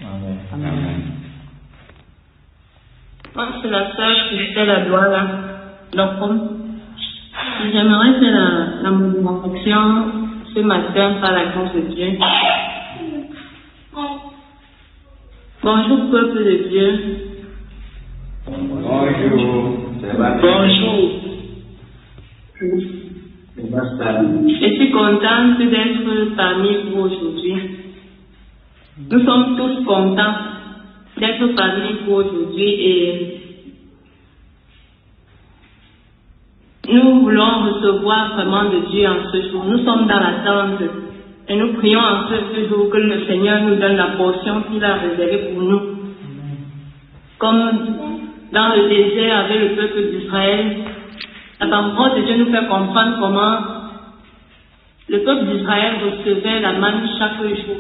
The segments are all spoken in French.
Amen. Amen. Moi, c'est la sœur Christelle Adouala. Donc, j'aimerais faire la mobilisation ce matin par la grâce de Dieu. Bonjour, peuple de Dieu. Bonjour. Bonjour. Je suis contente d'être parmi vous aujourd'hui. Nous sommes tous contents d'être parmi vous aujourd'hui et nous voulons recevoir vraiment de Dieu en ce jour. Nous sommes dans l'attente et nous prions en ce jour que le Seigneur nous donne la portion qu'il a réservée pour nous. Comme dans le désert avec le peuple d'Israël, la parole de Dieu nous fait comprendre comment le peuple d'Israël recevait la manne chaque jour.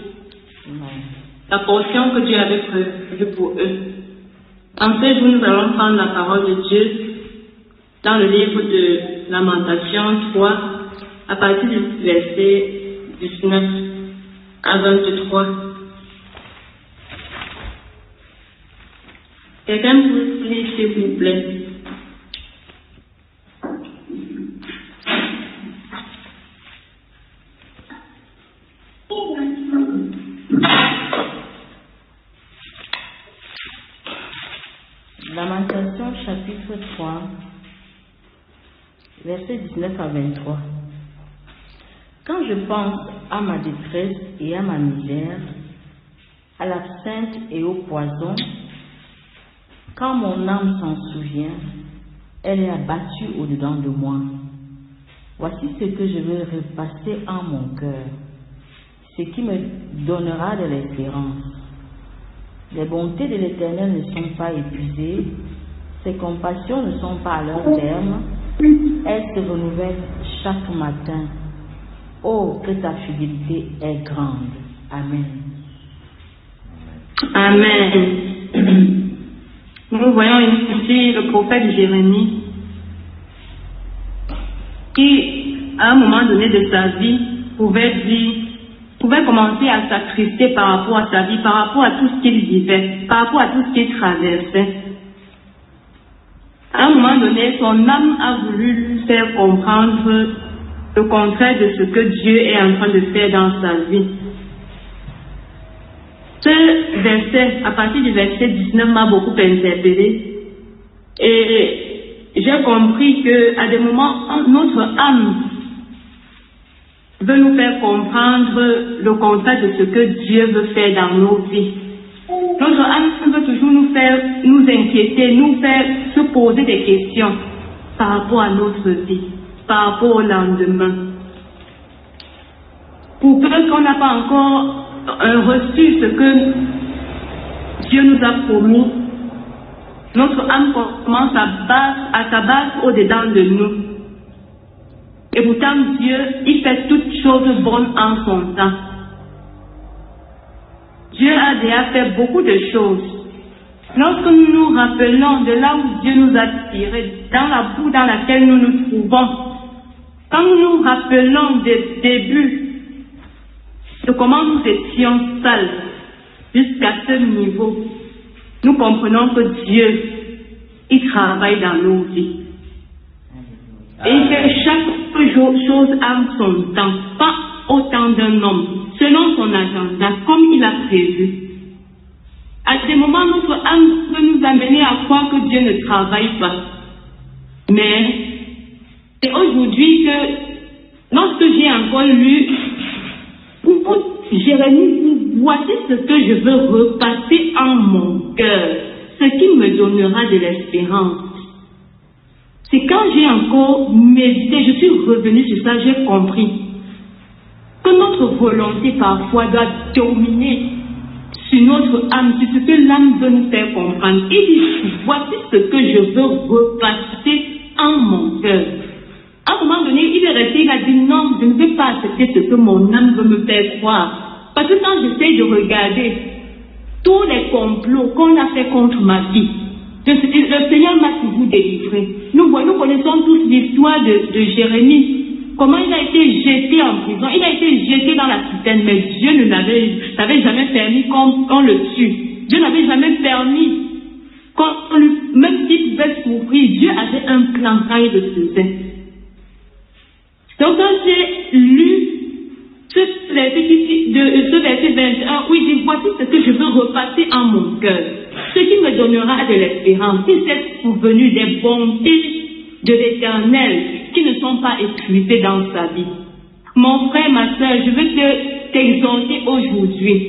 La portion que Dieu avait prévue pour eux. En ce jour, nous allons prendre la parole de Dieu dans le livre de Lamentation 3, à partir du verset 19 à 23. Quelqu'un peut lire, s'il vous plaît? Lamentation chapitre 3, versets 19 à 23. Quand je pense à ma détresse et à ma misère, à l'absinthe et au poison, quand mon âme s'en souvient, elle est abattue au-dedans de moi. Voici ce que je veux repasser en mon cœur, ce qui me donnera de l'espérance. Les bontés de l'Éternel ne sont pas épuisées, ses compassions ne sont pas à leur terme, elles se renouvellent chaque matin. Oh, que ta fidélité est grande. Amen. Amen. Nous voyons ici le prophète Jérémie qui, à un moment donné de sa vie, pouvait commencer à s'attrister par rapport à sa vie, par rapport à tout ce qu'il vivait, par rapport à tout ce qu'il traversait. À un moment donné, son âme a voulu lui faire comprendre le contraire de ce que Dieu est en train de faire dans sa vie. Ce verset, à partir du verset 19, m'a beaucoup interpellé. Et j'ai compris qu'à des moments, notre âme veut nous faire comprendre le contraire de ce que Dieu veut faire dans nos vies. Notre âme veut toujours nous inquiéter, nous faire se poser des questions par rapport à notre vie, par rapport au lendemain. Pour peu qu'on n'a pas encore reçu ce que Dieu nous a promis, notre âme commence à s'abattre au-dedans de nous. Et pourtant, Dieu, il fait toutes choses bonnes en son temps. Dieu a déjà fait beaucoup de choses. Lorsque nous nous rappelons de là où Dieu nous a tirés, dans la boue dans laquelle nous nous trouvons, quand nous nous rappelons des débuts, de comment nous étions sales jusqu'à ce niveau, nous comprenons que Dieu, il travaille dans nos vies. Et il fait chaque chose à son temps, pas au temps d'un homme, selon son agenda, comme il a prévu. À des moments, notre âme peut nous amener à croire que Dieu ne travaille pas. Mais c'est aujourd'hui que, lorsque j'ai encore lu, Jérémie dit, voici ce que je veux repasser en mon cœur, ce qui me donnera de l'espérance. C'est quand j'ai encore médité, je suis revenue sur ça, j'ai compris que notre volonté parfois doit dominer sur notre âme, sur ce que l'âme veut nous faire comprendre. Il dit, voici ce que je veux repasser en mon cœur. À un moment donné, il est resté, il a dit non, je ne veux pas accepter ce que mon âme veut me faire croire. Parce que quand j'essaie de regarder tous les complots qu'on a fait contre ma vie, le Seigneur m'a toujours délivré. Nous connaissons tous l'histoire de Jérémie. comment il a été jeté en prison, il a été jeté dans la citerne, mais Dieu ne n'avait jamais permis qu'on le tue. Dieu n'avait jamais permis même s'il pouvait souffrir, Dieu avait un plan quand il le faisait. Donc quand j'ai lu ce verset 21 où il dit, voici ce que je veux repasser en mon cœur, ce qui me donnera de l'espérance. Il s'est souvenu des bontés de l'Éternel qui ne sont pas épuisées dans sa vie. Mon frère, ma soeur, je veux t'exhorter aujourd'hui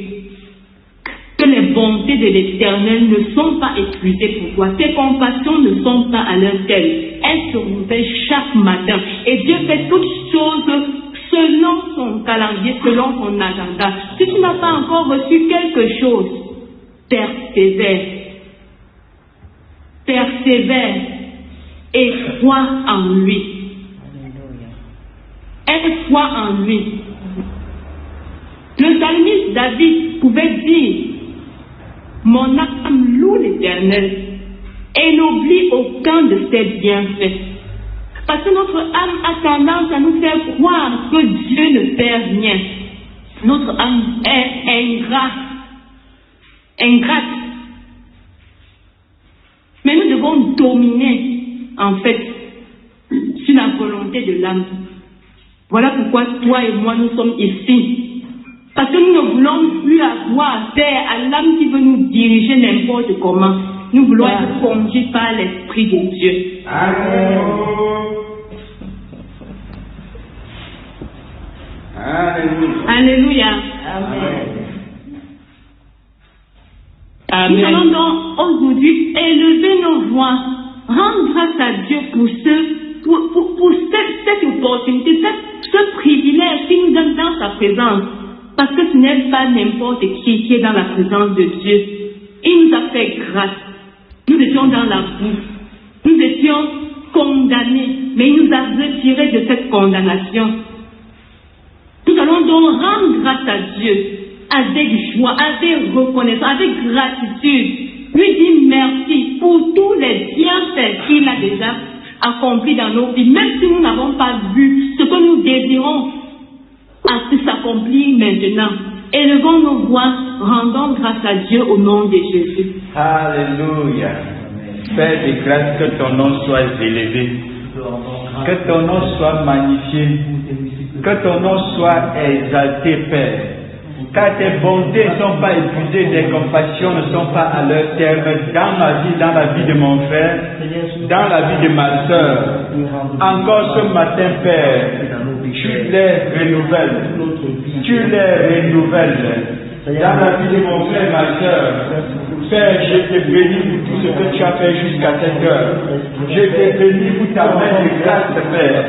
que les bontés de l'Éternel ne sont pas épuisées pour toi. Tes compassions ne sont pas à leur terme. Elles se renouvellent chaque matin. Et Dieu fait toutes choses selon son calendrier, selon son agenda. Si tu n'as pas encore reçu quelque chose, persévère. Persévère et crois en lui. Aie foi en lui. Le psalmiste David pouvait dire, mon âme loue l'Éternel et n'oublie aucun de ses bienfaits. Parce que notre âme a tendance à nous faire croire que Dieu ne fait rien. Notre âme est ingrate. Mais nous devons dominer, en fait, sur la volonté de l'âme. Voilà pourquoi toi et moi, nous sommes ici. Parce que nous ne voulons plus avoir affaire à l'âme qui veut nous diriger n'importe comment. Nous voulons être conduits par l'Esprit de Dieu. Amen. Alléluia. Amen. Nous allons donc aujourd'hui élever nos voix, rendre grâce à Dieu pour cette opportunité, ce privilège qu'il nous donne dans sa présence. Parce que ce n'est pas n'importe qui est dans la présence de Dieu. Il nous a fait grâce. Nous étions dans la boue. Nous étions condamnés. Mais il nous a retirés de cette condamnation. Nous allons donc rendre grâce à Dieu avec joie, avec reconnaissance, avec gratitude. Lui dire merci pour tous les bienfaits qu'il a déjà accomplis dans nos vies. Même si nous n'avons pas vu ce que nous désirons à ce qui s'accomplit maintenant. Élevons nos voix, rendons grâce à Dieu au nom de Jésus. Alléluia. Père de grâce, que ton nom soit élevé, que ton nom soit magnifié, que ton nom soit exalté, Père. Car tes bontés ne sont pas épuisées, tes compassions ne sont pas à leur terme dans ma vie, dans la vie de mon frère, dans la vie de ma soeur. Encore ce matin, Père, tu les renouvelles. Tu les renouvelles. Dans la vie de mon frère et ma soeur, Père, je te bénis pour tout ce que tu as fait jusqu'à cette heure. Je te bénis pour ta main de grâce, Père,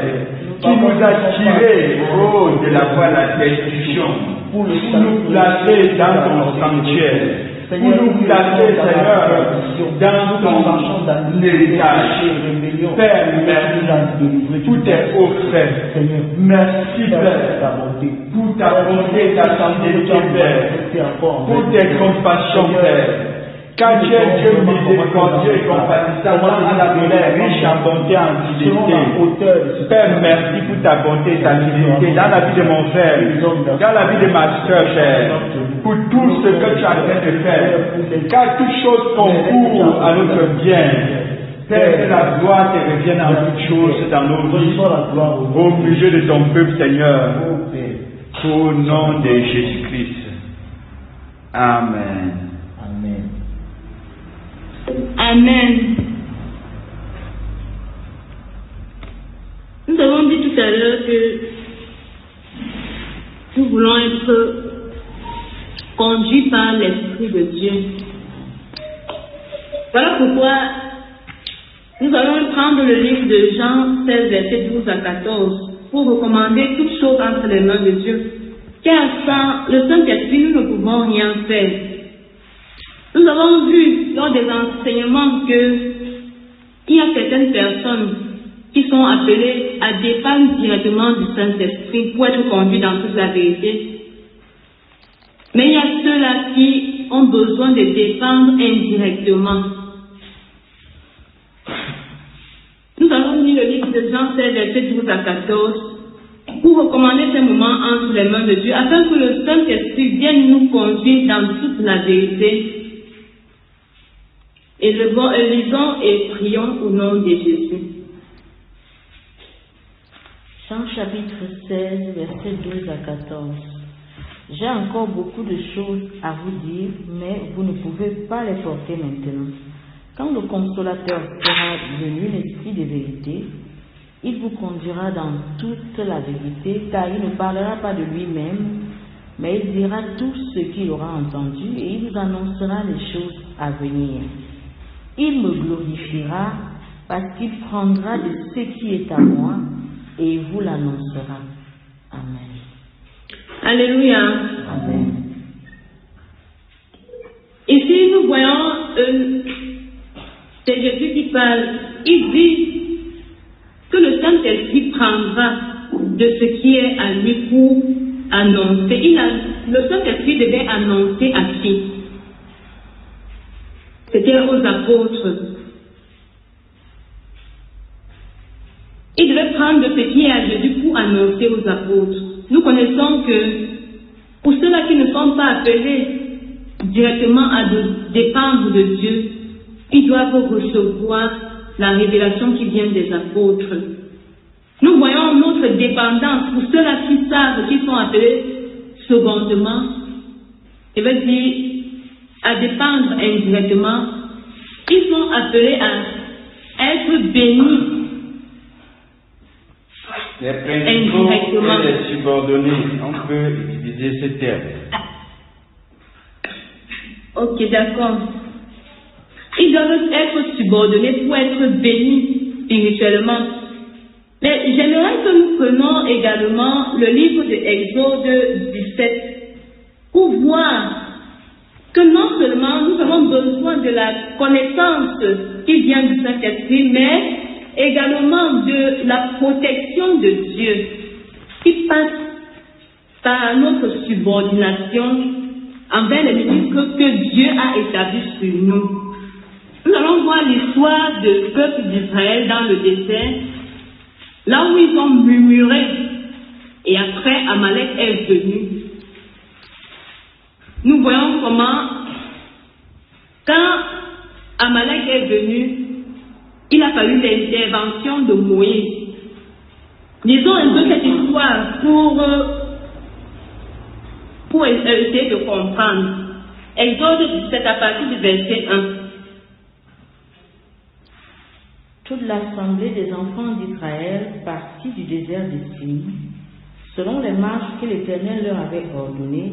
qui nous a tirés de la voie de la destruction, pour nous placer dans ton sanctuaire, pour nous placer, Seigneur, dans ton héritage. Père, merci pour tes offres. Merci, Père, pour ta bonté, ta santé, Père, pour tes compassions, Père. Car tu es Dieu miséricordieux et compatissant, à la colère, riche en bonté, en fidélité. Père, merci pour ta bonté et ta fidélité dans la vie de mon frère, dans la vie de ma soeur, Père, pour tout ce que tu as fait de faire. Car toute chose concourt à notre bien. Père, que la gloire te revienne en toutes choses dans nos vies, au milieu de ton peuple, Seigneur, au nom de Jésus-Christ. Amen. Amen. Nous avons dit tout à l'heure que nous voulons être conduits par l'Esprit de Dieu. Voilà pourquoi nous allons prendre le livre de Jean 16, versets 12 à 14, pour recommander toutes choses entre les mains de Dieu. Car sans le Saint-Esprit, nous ne pouvons rien faire. Nous avons vu lors des enseignements qu'il y a certaines personnes qui sont appelées à dépendre directement du Saint-Esprit pour être conduits dans toute la vérité. Mais il y a ceux-là qui ont besoin de dépendre indirectement. Nous avons lu le livre de Jean 16, versets 12 à 14. pour recommander ces moments entre les mains de Dieu, afin que le Saint-Esprit vienne nous conduire dans toute la vérité. Et lisons et prions au nom de Jésus. Jean chapitre 16, versets 12 à 14. J'ai encore beaucoup de choses à vous dire, mais vous ne pouvez pas les porter maintenant. Quand le Consolateur sera venu, l'Esprit de vérité, il vous conduira dans toute la vérité, car il ne parlera pas de lui-même, mais il dira tout ce qu'il aura entendu et il vous annoncera les choses à venir. Il me glorifiera parce qu'il prendra de ce qui est à moi et vous l'annoncera. Amen. Alléluia. Amen. Ici, nous voyons, c'est Jésus qui parle. Il dit que le Saint-Esprit prendra de ce qui est à lui pour annoncer. Le Saint-Esprit devait annoncer à qui? C'était aux apôtres. Il devait prendre de ce qui est à Jésus pour annoncer aux apôtres. Nous connaissons que pour ceux-là qui ne sont pas appelés directement à dépendre de Dieu, ils doivent recevoir la révélation qui vient des apôtres. Nous voyons notre dépendance pour ceux-là qui savent, qui sont appelés secondement, et veut dire à dépendre indirectement. Ils sont appelés à être bénis. Les principaux et les subordonnés, on peut utiliser ce terme. Ok, d'accord. Ils doivent être subordonnés pour être bénis spirituellement. Mais j'aimerais que nous prenions également le livre de Exode 17 pour voir que non seulement nous avons besoin de la connaissance qui vient du Saint-Esprit, mais également de la protection de Dieu qui passe par notre subordination envers les ministres que Dieu a établis sur nous. Nous allons voir l'histoire du peuple d'Israël dans le désert, là où ils ont murmuré, et après Amalek est venu. Nous voyons comment, quand Amalek est venu, il a fallu l'intervention de Moïse. Lisons un peu cette histoire pour essayer de comprendre. Exode 17 à partir du verset 1. Toute l'assemblée des enfants d'Israël partit du désert de Sin, selon les marches que l'Éternel leur avait ordonnées,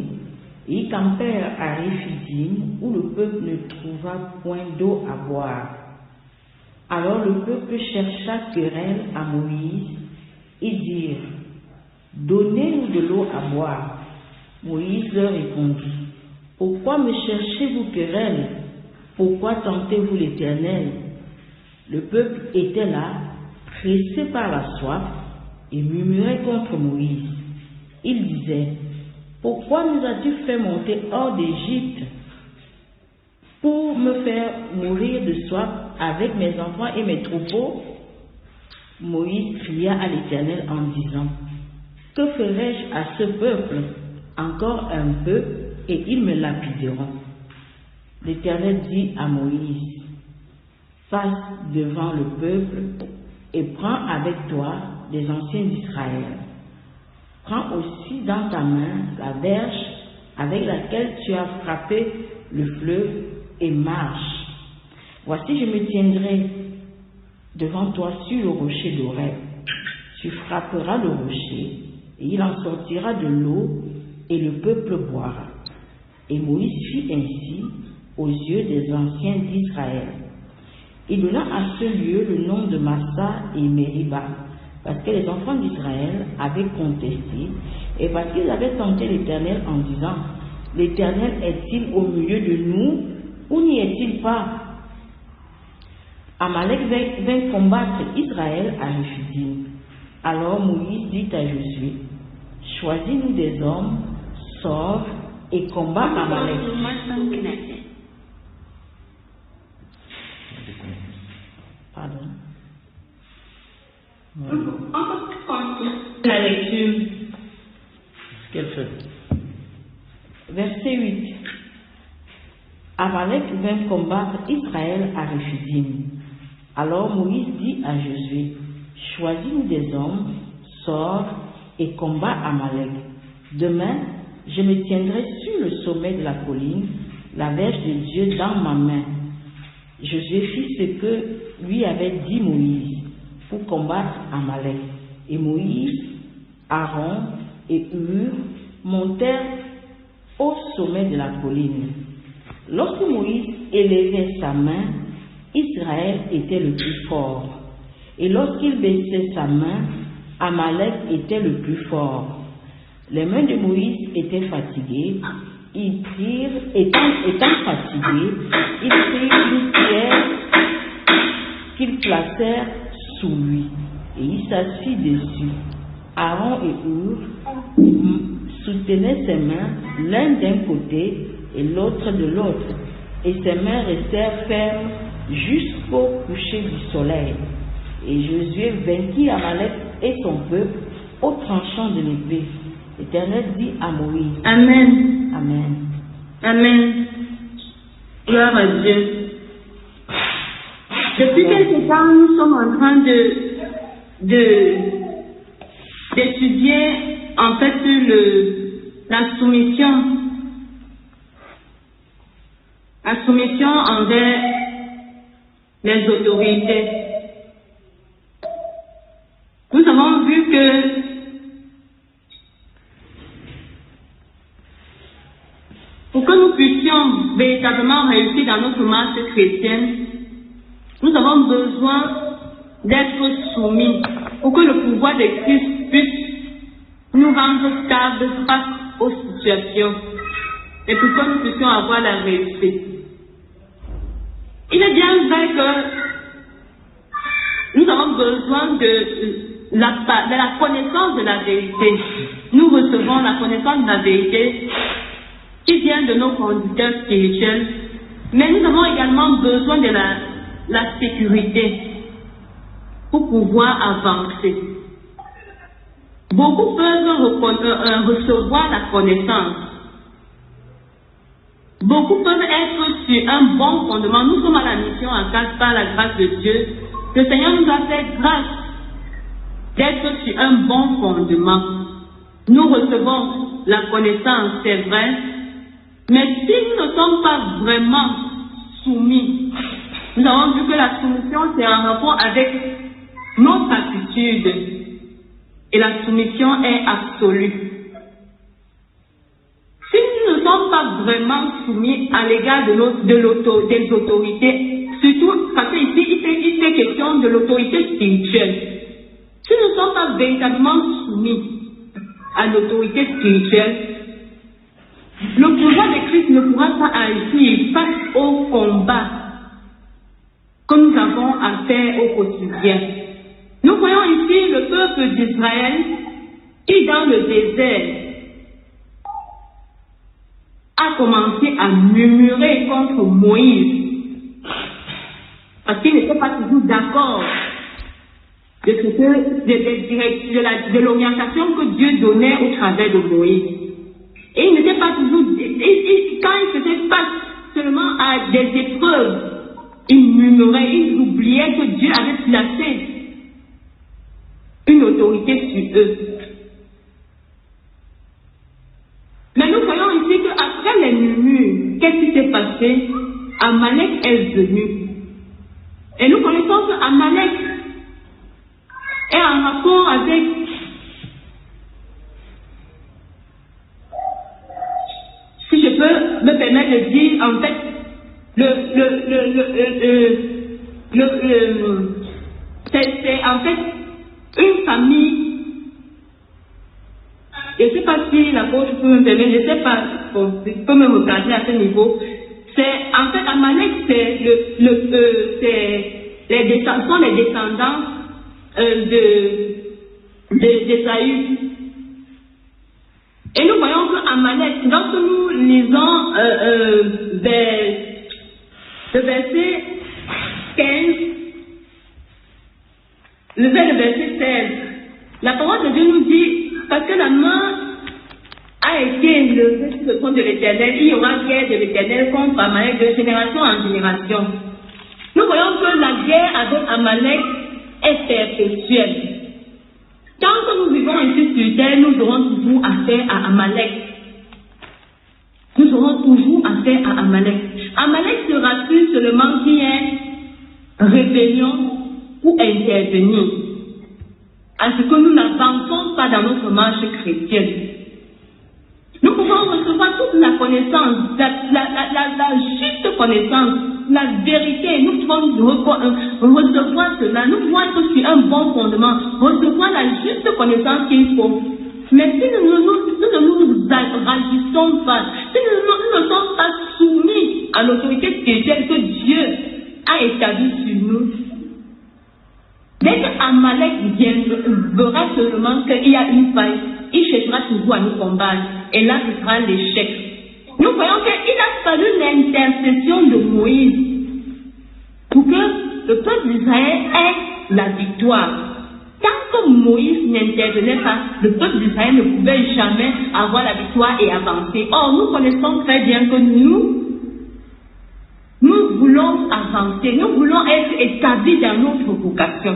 et ils campèrent à Réphidim, où le peuple ne trouva point d'eau à boire. Alors le peuple chercha querelle à Moïse et dirent: Donnez-nous de l'eau à boire. Moïse leur répondit: Pourquoi me cherchez-vous querelle? Pourquoi tentez-vous l'Éternel? Le peuple était là, pressé par la soif, et murmurait contre Moïse. Il disait: Pourquoi nous as-tu fait monter hors d'Égypte pour me faire mourir de soif avec mes enfants et mes troupeaux? Moïse cria à l'Éternel en disant: Que ferai-je à ce peuple? Encore un peu, et ils me lapideront. L'Éternel dit à Moïse: Passe devant le peuple et prends avec toi les anciens d'Israël. Prends aussi dans ta main la verge avec laquelle tu as frappé le fleuve et marche. Voici, je me tiendrai devant toi sur le rocher d'Horeb. Tu frapperas le rocher et il en sortira de l'eau et le peuple boira. Et Moïse fit ainsi aux yeux des anciens d'Israël. Il donna à ce lieu le nom de Massa et Mériba, parce que les enfants d'Israël avaient contesté et parce qu'ils avaient tenté l'Éternel en disant: L'Éternel est-il au milieu de nous ou n'y est-il pas? Amalek vint combattre Israël à Réphidim. Alors Moïse dit à Josué: Choisis-nous des hommes, sors et combat Amalek. Pardon. La lecture. Amalek vint combattre Israël à Rephidim. Alors Moïse dit à Josué, choisis-nous des hommes, sors et combat Amalek. Demain, je me tiendrai sur le sommet de la colline, la verge de Dieu dans ma main. Josué fit ce que lui avait dit Moïse pour combattre Amalek. Et Moïse, Aaron et Hur montèrent au sommet de la colline. Lorsque Moïse élevait sa main, Israël était le plus fort. Et lorsqu'il baissait sa main, Amalek était le plus fort. Les mains de Moïse étaient fatiguées. Ils prirent, étant fatigués, ils prirent une pierre qu'ils placèrent sous lui. Et il s'assit dessus. Aaron et Hur soutenaient ses mains l'un d'un côté et l'autre de l'autre. Et ses mains restèrent fermes jusqu'au coucher du soleil. Et Josué vainquit Amalek et son peuple au tranchant de l'épée. L'Éternel dit à Moïse. Amen. Amen. Amen. Gloire à Dieu. Depuis quelque temps, nous sommes en train d'étudier en fait la soumission. La soumission envers les autorités. Nous avons vu que pour que nous puissions véritablement réussir dans notre marche chrétienne, nous avons besoin d'être soumis pour que le pouvoir de Christ puisse nous rendre stables face aux situations et pour que nous puissions avoir la réussite. Il est bien vrai que nous avons besoin de la connaissance de la vérité. Nous recevons la connaissance de la vérité qui vient de nos conducteurs spirituels, mais nous avons également besoin de la sécurité pour pouvoir avancer. Beaucoup peuvent recevoir la connaissance. Beaucoup peuvent être sur un bon fondement. Nous sommes à la mission en grâce par la grâce de Dieu. Le Seigneur nous a fait grâce d'être sur un bon fondement. Nous recevons la connaissance, c'est vrai, mais si nous ne sommes pas vraiment soumis, nous avons vu que la soumission c'est en rapport avec notre attitude et la soumission est absolue. Si nous ne sommes pas vraiment soumis à l'égard des autorités, surtout parce qu'ici il fait question de l'autorité spirituelle, si nous ne sommes pas véritablement soumis à l'autorité spirituelle, le pouvoir de Christ ne pourra pas agir face au combat que nous avons à faire au quotidien. Nous voyons ici le peuple d'Israël qui, dans le désert, a commencé à murmurer contre Moïse parce qu'il n'était pas toujours d'accord de l'orientation que Dieu donnait au travers de Moïse. Et il n'était pas toujours, quand il faisait face seulement à des épreuves, il murmurait, il oubliait que Dieu avait placé une autorité sur eux. Mais nous voyons ici qu'après les murmures, qu'est-ce qui s'est passé? Amalek est venu. Et nous connaissons que Amalek est en rapport avec si je peux me permettre de dire, en fait, c'est en fait une famille. Je ne sais pas si la coach peut me permettre, je ne sais pas, bon, je peux me regarder à ce niveau. C'est en fait Amalek, c'est les descendants d'Ésaü. Et nous voyons que Amalek, lorsque nous lisons le verset 15, le verset 16, la parole de Dieu nous dit, parce que la main a été le compte de l'Éternel. Il y aura guerre de l'Éternel contre Amalek de génération en génération. Nous voyons que la guerre avec Amalek est perpétuelle. Tant que nous vivons ici sur terre, nous aurons toujours affaire à Amalek. Nous aurons toujours affaire à Amalek. Amalek sera plus seulement qui est rébellion ou intervenir. À ce que nous n'avançons pas dans notre marche chrétienne. Nous pouvons recevoir toute la connaissance, la juste connaissance, la vérité. Nous pouvons recevoir cela. Nous pouvons être sur un bon fondement, recevoir la juste connaissance qu'il faut. Mais si nous ne nous agissons pas, si nous ne sommes pas soumis à l'autorité spirituelle que Dieu a établie sur nous, dès qu'Amalek verra seulement qu'il y a une faille, il cherchera toujours à nous combattre. Et là, ce sera l'échec. Nous voyons qu'il a fallu l'intercession de Moïse pour que le peuple d'Israël ait la victoire. Tant que Moïse n'intervenait pas, le peuple d'Israël ne pouvait jamais avoir la victoire et avancer. Or, nous connaissons très bien que nous voulons avancer, nous voulons être établis dans notre vocation.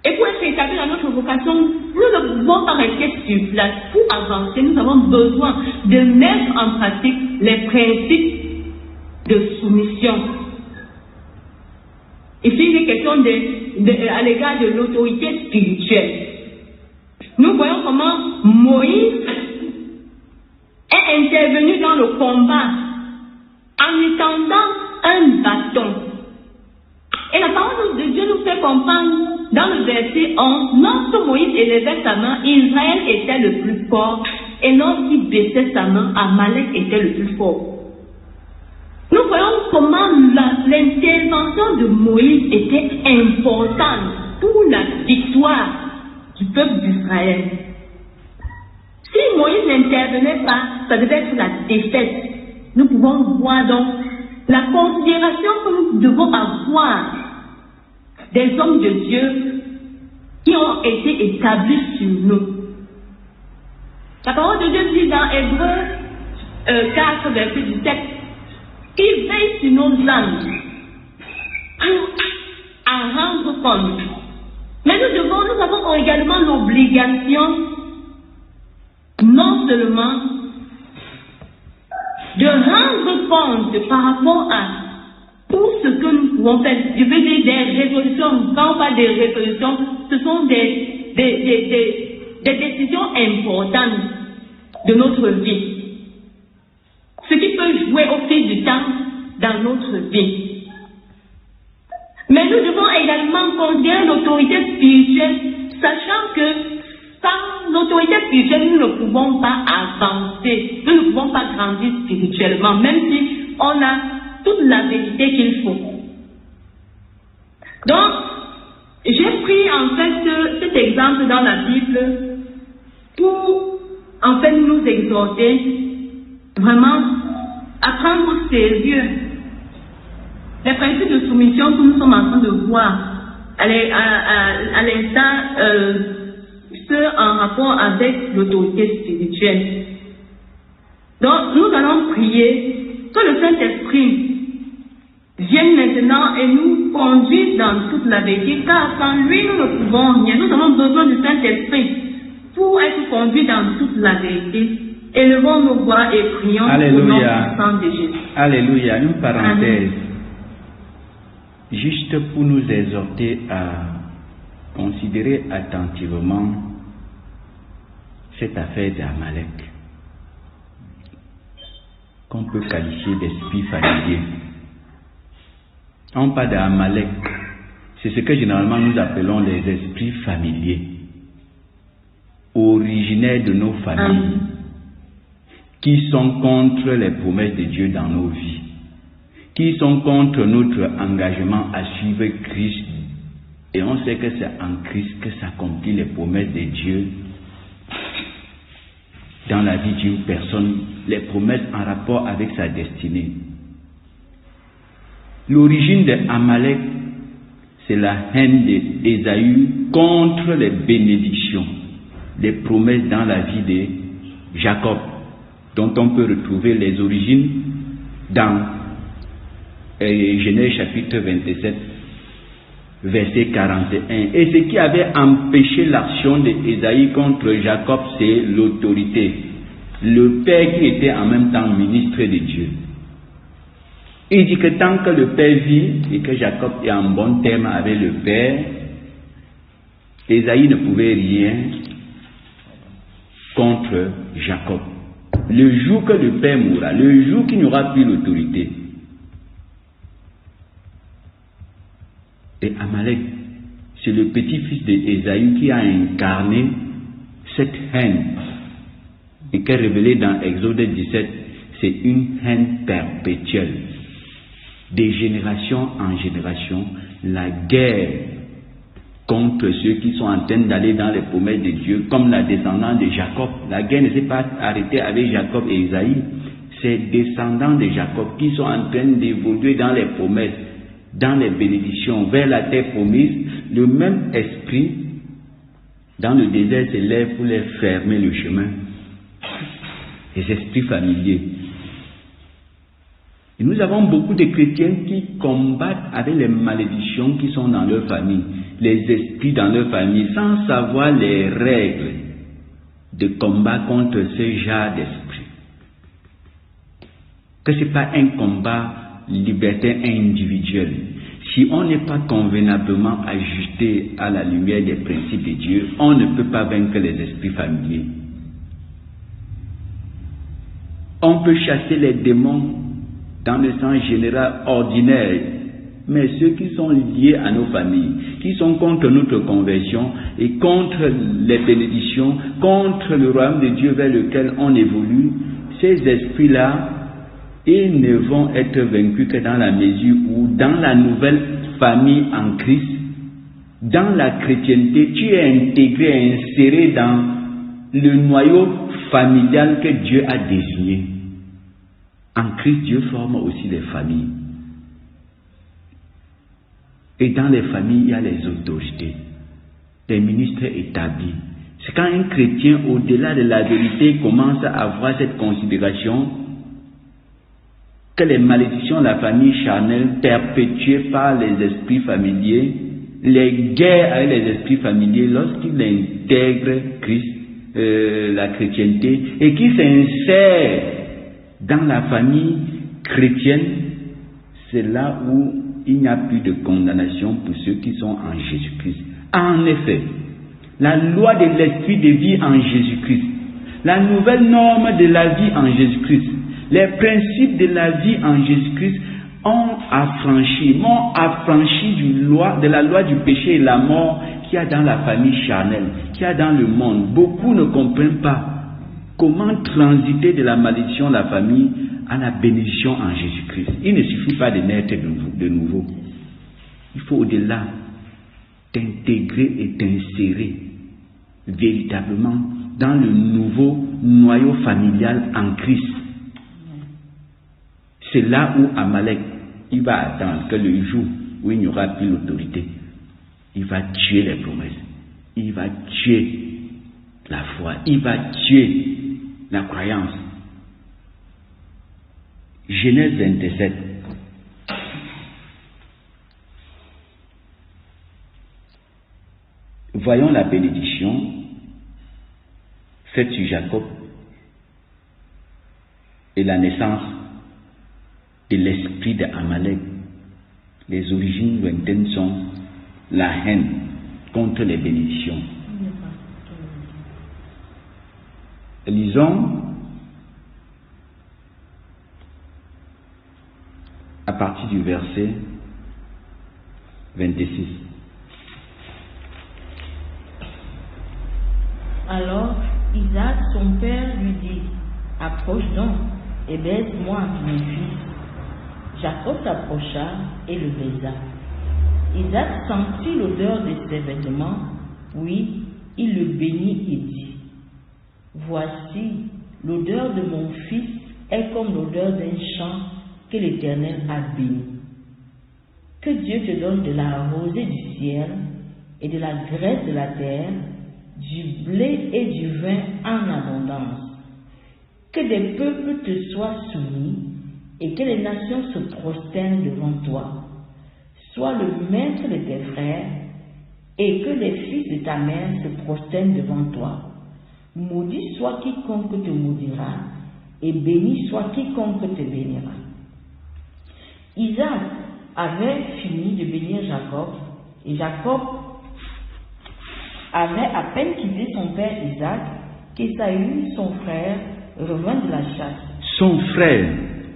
Et pour être établis dans notre vocation, nous ne pouvons pas rester sur place. Pour avancer, nous avons besoin de mettre en pratique les principes de soumission. Ici, il est question à l'égard de l'autorité spirituelle. Nous voyons comment Moïse est intervenu dans le combat en lui tendant un bâton. Et la parole de Dieu nous fait comprendre dans le verset 11, lorsque Moïse élevait sa main, Israël était le plus fort, et lorsqu'il baissait sa main, Amalek était le plus fort. Nous voyons comment l'intervention de Moïse était importante pour la victoire du peuple d'Israël. Si Moïse n'intervenait pas, ça devait être la défaite. Nous pouvons voir donc la considération que nous devons avoir des hommes de Dieu qui ont été établis sur nous. La parole de Dieu dit dans Hébreux 4, verset 17, il veille sur nos âmes pour en rendre compte. Mais nous avons également l'obligation non seulement de rendre compte par rapport à tout ce que nous pouvons faire. Je veux dire des résolutions. Quand on parle des résolutions, ce sont des décisions importantes de notre vie. Ce qui peut jouer au fil du temps dans notre vie. Mais nous devons également considérer l'autorité spirituelle, sachant que sans l'autorité spirituelle, nous ne pouvons pas avancer, nous ne pouvons pas grandir spirituellement, même si on a toute la vérité qu'il faut. Donc, j'ai pris en fait cet exemple dans la Bible pour en fait nous exhorter vraiment à prendre au sérieux les principes de soumission que nous sommes en train de voir à l'instant, ceux en rapport avec l'autorité spirituelle. Donc, nous allons prier que le Saint-Esprit vienne maintenant et nous conduise dans toute la vérité, car sans lui, nous ne pouvons rien. Nous avons besoin du Saint-Esprit pour être conduits dans toute la vérité. Élevons nos voix et prions au nom puissant de Jésus. Alléluia. Une parenthèse. Juste pour nous exhorter à considérer attentivement cette affaire d'Amalek, qu'on peut qualifier d'esprit familier. On parle d'Amalek, c'est ce que généralement nous appelons les esprits familiers, originaires de nos familles, qui sont contre les promesses de Dieu dans nos vies, qui sont contre notre engagement à suivre Christ. Et on sait que c'est en Christ que s'accomplissent les promesses de Dieu dans la vie d'une personne, les promesses en rapport avec sa destinée. L'origine d'Amalek, c'est la haine d'Ésaü contre les bénédictions, les promesses dans la vie Jacob, dont on peut retrouver les origines dans Genèse chapitre 27, verset 41. Et ce qui avait empêché l'action d'Ésaïe contre Jacob, c'est l'autorité. Le père qui était en même temps ministre de Dieu. Il dit que tant que le père vit et que Jacob est en bon terme avec le père, Ésaïe ne pouvait rien contre Jacob. Le jour que le père mourra, le jour qu'il n'y aura plus l'autorité, et Amalek, c'est le petit-fils d'Ésaïe qui a incarné cette haine et qui est révélé dans Exode 17, c'est une haine perpétuelle. De génération en génération, la guerre contre ceux qui sont en train d'aller dans les promesses de Dieu, comme la descendance de Jacob. La guerre ne s'est pas arrêtée avec Jacob et Ésaïe. Ces descendants de Jacob qui sont en train d'évoluer dans les promesses, dans les bénédictions, vers la terre promise, le même esprit dans le désert se lève pour les fermer le chemin. Les esprits familiers. Et nous avons beaucoup de chrétiens qui combattent avec les malédictions qui sont dans leur famille, les esprits dans leur famille, sans savoir les règles de combat contre ce genre d'esprit. Que ce n'est pas un combat libertin individuel. Si on n'est pas convenablement ajusté à la lumière des principes de Dieu, on ne peut pas vaincre les esprits familiers. On peut chasser les démons dans le sens général ordinaire, mais ceux qui sont liés à nos familles, qui sont contre notre conversion et contre les bénédictions, contre le royaume de Dieu vers lequel on évolue, ces esprits-là, ils ne vont être vaincus que dans la mesure où, dans la nouvelle famille en Christ, dans la chrétienté, tu es intégré, inséré dans le noyau familial que Dieu a désigné. En Christ, Dieu forme aussi les familles. Et dans les familles, il y a les autorités, les ministres établis. C'est quand un chrétien, au-delà de la vérité, commence à avoir cette considération que les malédictions de la famille charnelle perpétuées par les esprits familiers, les guerres avec les esprits familiers, lorsqu'il intègre Christ, la chrétienté, et qui s'insère dans la famille chrétienne, c'est là où il n'y a plus de condamnation pour ceux qui sont en Jésus-Christ. En effet, la loi de l'esprit de vie en Jésus-Christ, la nouvelle norme de la vie en Jésus-Christ, les principes de la vie en Jésus-Christ m'ont affranchi de la loi du péché et la mort qu'il y a dans la famille charnelle, qu'il y a dans le monde. Beaucoup ne comprennent pas comment transiter de la malédiction de la famille à la bénédiction en Jésus-Christ. Il ne suffit pas de naître de nouveau. Il faut au-delà t'intégrer et t'insérer véritablement dans le nouveau noyau familial en Christ. C'est là où Amalek, il va attendre que le jour où il n'y aura plus l'autorité, il va tuer les promesses, il va tuer la foi, il va tuer la croyance. Genèse 27. Voyons la bénédiction faite sur Jacob et la naissance de l'esprit d'Amalek. Les origines lointaines sont la haine contre les bénédictions. Lisons à partir du verset 26. Alors Isaac, son père, lui dit: approche donc et baise-moi, mon fils. Jacob s'approcha et le baisa. Isaac sentit l'odeur de ses vêtements, oui, il le bénit et dit: voici, l'odeur de mon fils est comme l'odeur d'un champ que l'Éternel a béni. Que Dieu te donne de la rosée du ciel et de la graisse de la terre, du blé et du vin en abondance, que des peuples te soient soumis et que les nations se prosternent devant toi. Sois le maître de tes frères et que les fils de ta mère se prosternent devant toi. Maudit soit quiconque te maudira et béni soit quiconque te bénira. Isaac avait fini de bénir Jacob et Jacob avait à peine quitté son père Isaac qu'Ésaü, son frère, revint de la chasse. Son frère,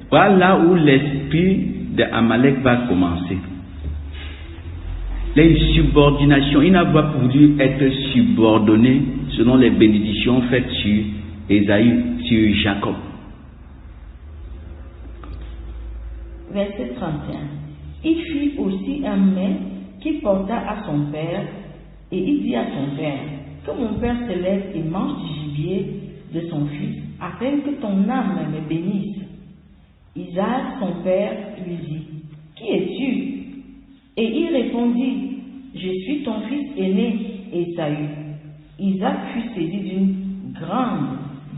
voilà où l'esprit d'Amalek va commencer. Les subordinations, il n'a pas voulu être subordonné selon les bénédictions faites sur Ésaü, sur Jacob. Verset 31. Il fit aussi un mets qu'il porta à son père, et il dit à son père, que mon père se lève et mange du gibier de son fils, afin que ton âme me bénisse. Isaac, son père, lui dit, qui es-tu? Et il répondit, je suis ton fils aîné, Ésaü. Isaac fut saisi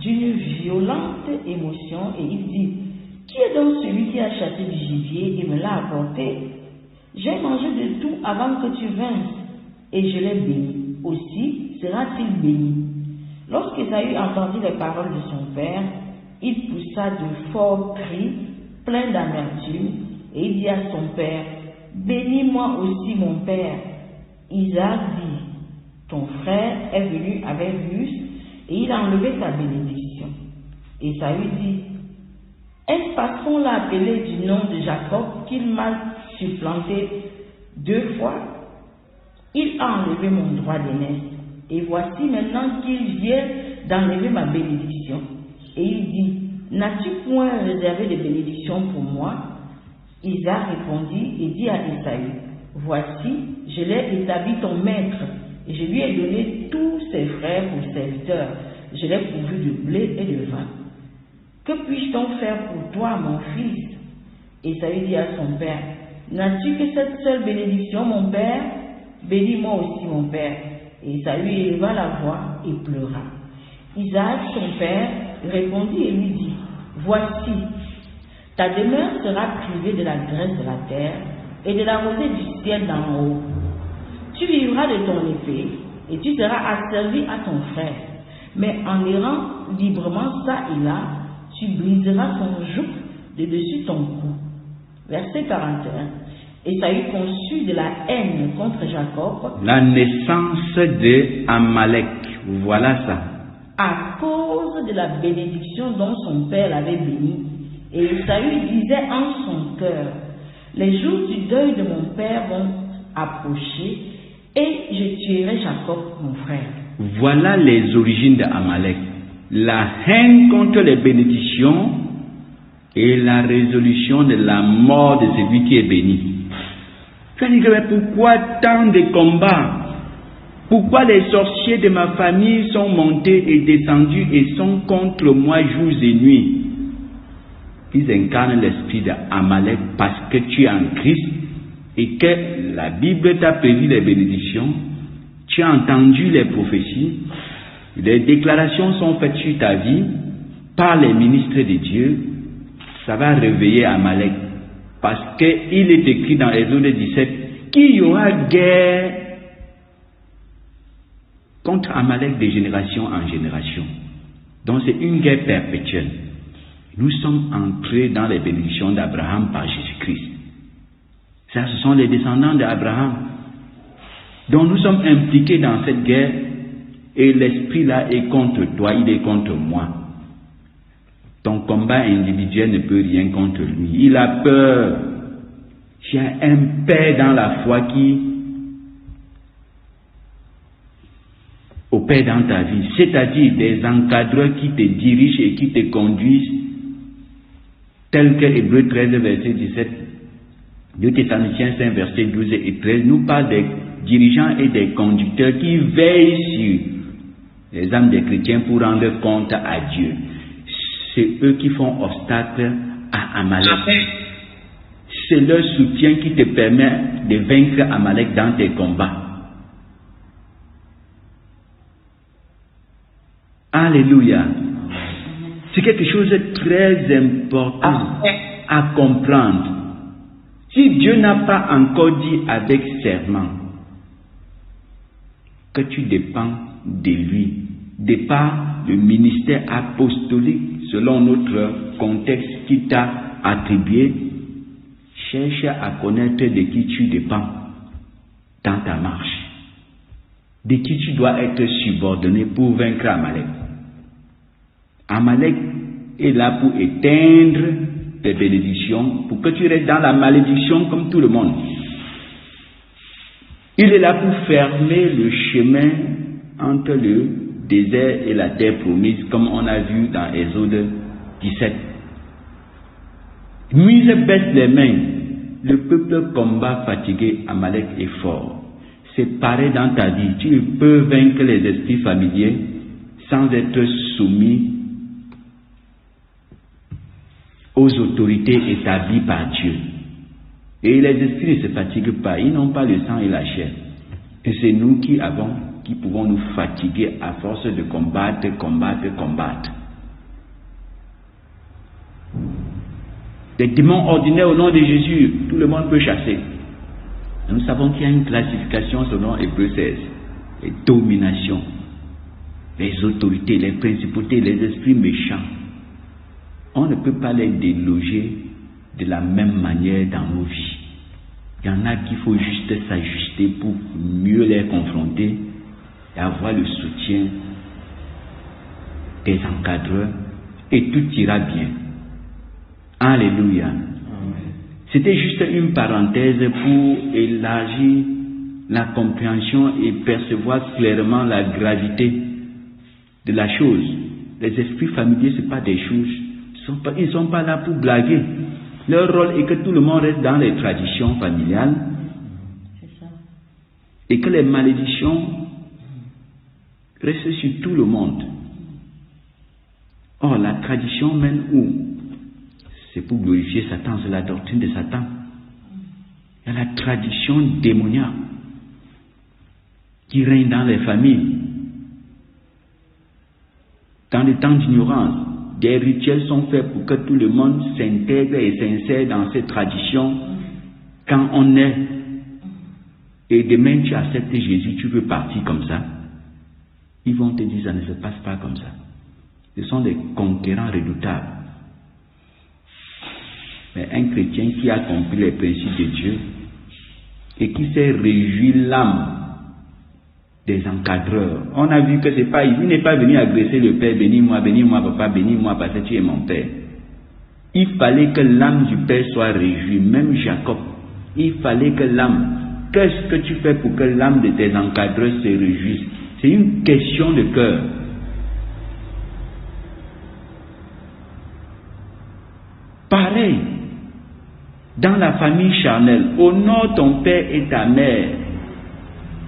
d'une violente émotion, et il dit, qui est donc celui qui a chassé du gibier et me l'a apporté? J'ai mangé de tout avant que tu vinsses, et je l'ai béni. Aussi sera-t-il béni. Lorsqu'Ésaü entendit les paroles de son père, il poussa de forts cris, pleins d'amertume, et il dit à son père, bénis-moi aussi mon père. Isaac dit, ton frère est venu avec ruse, et il a enlevé ta bénédiction. Ésaü dit, est-ce parce qu'on l'a appelé du nom de Jacob qu'il m'a supplanté 2 fois? Il a enlevé mon droit d'aînesse, et voici maintenant qu'il vient d'enlever ma bénédiction. Et il dit, n'as-tu point réservé de bénédiction pour moi? Isaac répondit et dit à Ésaü, voici, je l'ai établi ton maître, et je lui ai donné tous ses frères pour serviteurs, je l'ai pourvu de blé et de vin. Que puis-je donc faire pour toi, mon fils? Ésaü dit à son père, n'as-tu que cette seule bénédiction, mon père? Bénis-moi aussi, mon père. Et Ésaü éleva la voix et pleura. Isaac, son père, répondit et lui dit, voici, ta demeure sera privée de la graisse de la terre et de la rosée du ciel d'en haut. Tu vivras de ton épée et tu seras asservi à ton frère. Mais en errant librement ça et là, tu briseras ton joug de dessus ton cou. Verset 41. Ésaü conçut de la haine contre Jacob. La naissance de Amalek, voilà ça. À cause de la bénédiction dont son père l'avait béni. Et Ésaü disait en son cœur, les jours du deuil de mon père vont approcher et je tuerai Jacob, mon frère. Voilà les origines d'Amalek. La haine contre les bénédictions et la résolution de la mort de celui qui est béni. Tu vas dire, mais pourquoi tant de combats? Pourquoi les sorciers de ma famille sont montés et descendus et sont contre moi jours et nuits? Ils incarnent l'esprit d'Amalek parce que tu es en Christ et que la Bible t'a prévu les bénédictions. Tu as entendu les prophéties. Les déclarations sont faites sur ta vie par les ministres de Dieu. Ça va réveiller Amalek. Parce qu'il est écrit dans Exode 17 qu'il y aura guerre contre Amalek de génération en génération. Donc c'est une guerre perpétuelle. Nous sommes entrés dans les bénédictions d'Abraham par Jésus-Christ. Ça, ce sont les descendants d'Abraham. Donc nous sommes impliqués dans cette guerre et l'esprit là est contre toi, il est contre moi. Ton combat individuel ne peut rien contre lui. Il a peur. Tu as un père dans la foi qui opère dans ta vie, c'est-à-dire des encadreurs qui te dirigent et qui te conduisent, tel que Hébreux 13, verset 17, 2 Thessaloniciens 5, verset 12 et 13, nous parle des dirigeants et des conducteurs qui veillent sur les âmes des chrétiens pour rendre compte à Dieu. C'est eux qui font obstacle à Amalek. C'est leur soutien qui te permet de vaincre Amalek dans tes combats. Alléluia. C'est quelque chose de très important à comprendre. Si Dieu n'a pas encore dit avec serment que tu dépends de lui, de par le ministère apostolique selon notre contexte qui t'a attribué, cherche à connaître de qui tu dépends dans ta marche, de qui tu dois être subordonné pour vaincre Amalek. Amalek est là pour éteindre tes bénédictions, pour que tu restes dans la malédiction comme tout le monde. Il est là pour fermer le chemin entre le désert et la terre promise, comme on a vu dans Exode 17. Moïse baisse les mains, le peuple combat fatigué, Amalek est fort. C'est pareil dans ta vie, tu peux vaincre les esprits familiers sans être soumis aux autorités établies par Dieu. Et les esprits ne se fatiguent pas, ils n'ont pas le sang et la chair. Et c'est nous qui pouvons nous fatiguer à force de combattre. Les démons ordinaires au nom de Jésus, tout le monde peut chasser. Nous savons qu'il y a une classification selon Hébreux 16. Les dominations, les autorités, les principautés, les esprits méchants. On ne peut pas les déloger de la même manière dans nos vies. Il y en a qu'il faut juste s'ajuster pour mieux les confronter et avoir le soutien des encadreurs et tout ira bien. Alléluia. C'était juste une parenthèse pour élargir la compréhension et percevoir clairement la gravité de la chose. Les esprits familiers, ce n'est pas des choses. Ils ne sont pas là pour blaguer. Leur rôle est que tout le monde reste dans les traditions familiales. C'est ça. Et que les malédictions restent sur tout le monde. Or, la tradition mène où? C'est pour glorifier Satan, c'est la doctrine de Satan. Il y a la tradition démoniaque qui règne dans les familles. Dans les temps d'ignorance, des rituels sont faits pour que tout le monde s'intègre et s'insère dans ces traditions. Quand on est, et demain tu acceptes Jésus, tu veux partir comme ça, ils vont te dire ça ne se passe pas comme ça. Ce sont des conquérants redoutables. Mais un chrétien qui a compris les principes de Dieu et qui s'est réjoui l'âme des encadreurs. On a vu que c'est pas, il n'est pas venu agresser le père, bénis-moi papa, bénis-moi parce que tu es mon père. Il fallait que l'âme du père soit réjouie, même Jacob. Il fallait que l'âme, qu'est-ce que tu fais pour que l'âme de tes encadreurs se réjouisse? C'est une question de cœur. Pareil, dans la famille charnelle, honore ton père et ta mère,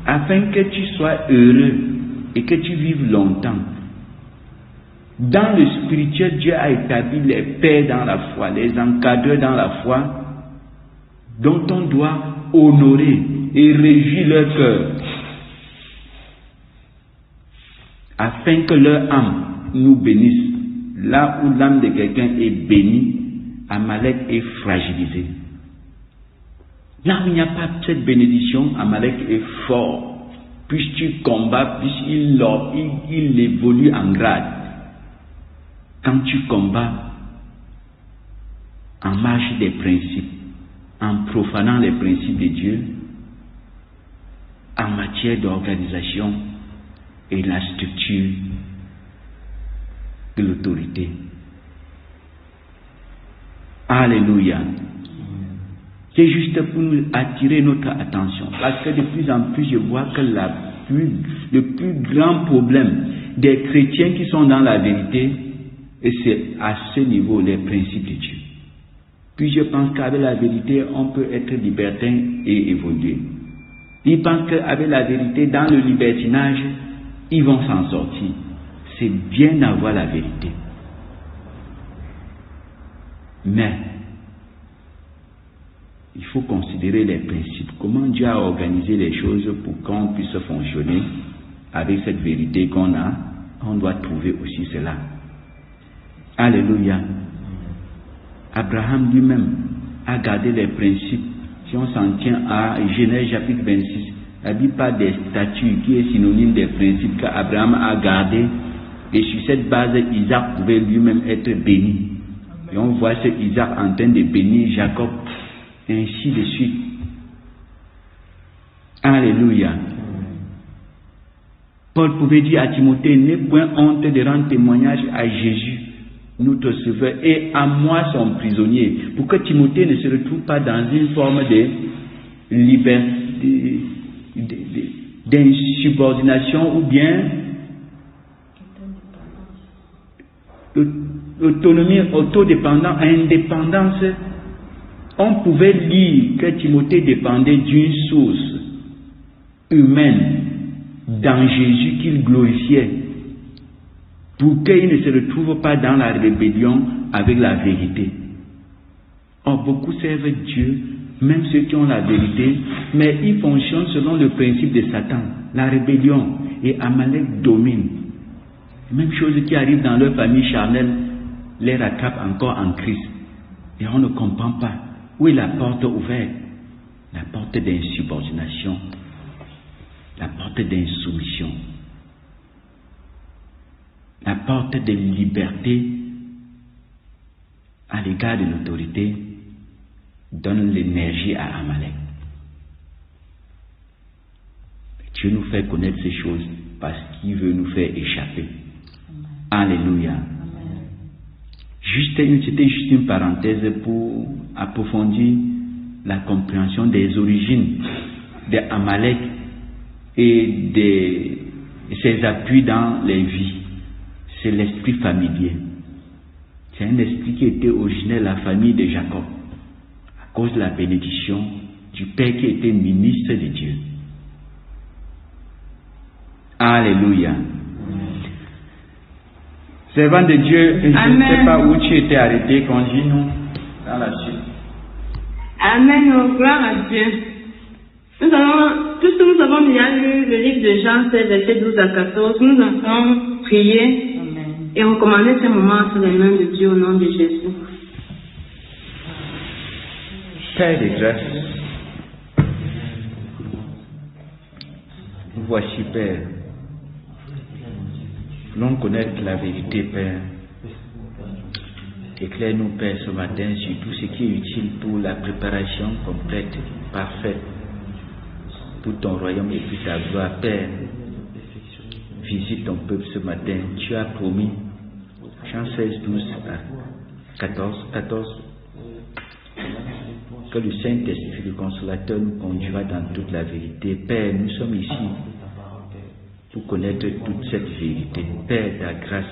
afin que tu sois heureux et que tu vives longtemps. Dans le spirituel, Dieu a établi les pères dans la foi, les encadreurs dans la foi, dont on doit honorer et réjouir leur cœur, afin que leur âme nous bénisse. Là où l'âme de quelqu'un est bénie, Amalek est fragilisé. Là où il n'y a pas cette bénédiction, Amalek est fort. Plus tu combats, plus il évolue en grade. Quand tu combats en marche des principes, en profanant les principes de Dieu, en matière d'organisation et la structure de l'autorité. Alléluia. C'est juste pour nous attirer notre attention. Parce que de plus en plus, je vois que le plus grand problème des chrétiens qui sont dans la vérité, et c'est à ce niveau les principes de Dieu. Puis je pense qu'avec la vérité, on peut être libertin et évoluer. Ils pensent qu'avec la vérité, dans le libertinage, ils vont s'en sortir. C'est bien avoir la vérité. Mais il faut considérer les principes. Comment Dieu a organisé les choses pour qu'on puisse fonctionner avec cette vérité qu'on a. On doit trouver aussi cela. Alléluia. Abraham lui-même a gardé les principes. Si on s'en tient à Genèse chapitre 26, la Bible parle des statuts qui est synonyme des principes qu'Abraham a gardés. Et sur cette base, Isaac pouvait lui-même être béni. Et on voit ce Isaac en train de bénir Jacob, et ainsi de suite. Alléluia. Paul pouvait dire à Timothée, n'aie point honte de rendre témoignage à Jésus, notre Sauveur, et à moi son prisonnier, pour que Timothée ne se retrouve pas dans une forme de liberté, d'insubordination ou bien autonomie, autodépendance, indépendance. On pouvait lire que Timothée dépendait d'une source humaine dans Jésus qu'il glorifiait, pour qu'il ne se retrouve pas dans la rébellion avec la vérité. Or, beaucoup servent Dieu, même ceux qui ont la vérité, mais ils fonctionnent selon le principe de Satan, la rébellion, et Amalek domine. Même chose qui arrive dans leur famille charnelle, les rattrape encore en Christ. Et on ne comprend pas. Où est la porte ouverte? La porte d'insubordination, la porte d'insoumission, la porte de liberté à l'égard de l'autorité donne l'énergie à Amalek. Dieu nous fait connaître ces choses parce qu'il veut nous faire échapper. Alléluia. C'était juste une parenthèse pour approfondir la compréhension des origines d'Amalek et de ses appuis dans les vies. C'est l'esprit familier. C'est un esprit qui était originaire de la famille de Jacob, à cause de la bénédiction du Père qui était ministre de Dieu. Alléluia. Servant de Dieu, je ne sais pas où tu étais arrêté, conduis-nous dans la suite. Amen, gloire à Dieu. Puisque nous avons bien lu le livre de Jean 16, versets 12 à 14, nous allons prier. Amen. Et recommander ce moment sous les mains de Dieu au nom de Jésus. Père de grâce, nous voici, Père. Nous voulons connaître la vérité, Père. Éclaire-nous, Père, ce matin sur tout ce qui est utile pour la préparation complète, parfaite, pour ton royaume et pour ta gloire, Père. Visite ton peuple ce matin. Tu as promis, Jean 16, 12 à 14, que le Saint-Esprit, le Consolateur, nous conduira dans toute la vérité. Père, nous sommes ici pour connaître toute cette vérité. Père, ta grâce,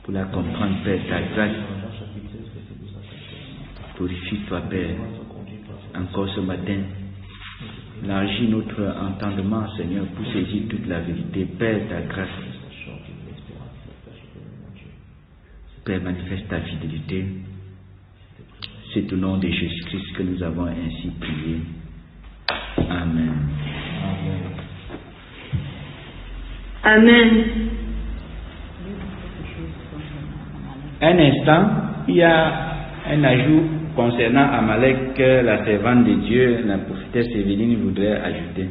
pour la comprendre, Père, ta grâce. Glorifie-toi, Père, encore ce matin. Élargis notre entendement, Seigneur, pour saisir toute la vérité. Père, ta grâce. Père, manifeste ta fidélité. C'est au nom de Jésus-Christ que nous avons ainsi prié. Amen. Amen. Un instant, il y a un ajout concernant Amalek que la servante de Dieu, la prophétesse Évelyne, voudrait ajouter.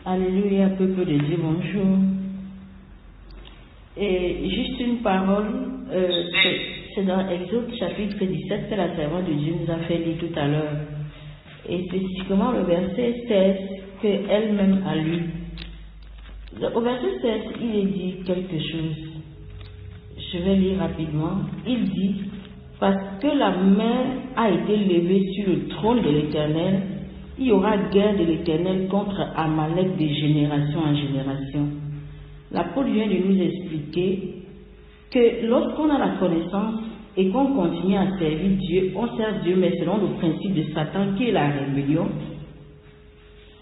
Alléluia, peuple de Dieu, bonjour. Et juste une parole, c'est dans Exode chapitre 17 que la servante de Dieu nous a fait lire tout à l'heure. Et spécifiquement le verset 16 qu'elle-même a lu. Au verset 16, il est dit quelque chose. Je vais lire rapidement. Il dit, parce que la main a été levée sur le trône de l'Éternel, il y aura guerre de l'Éternel contre Amalek de génération en génération. L'apôtre vient de nous expliquer que lorsqu'on a la connaissance et qu'on continue à servir Dieu, on sert Dieu, mais selon le principe de Satan qui est la rébellion,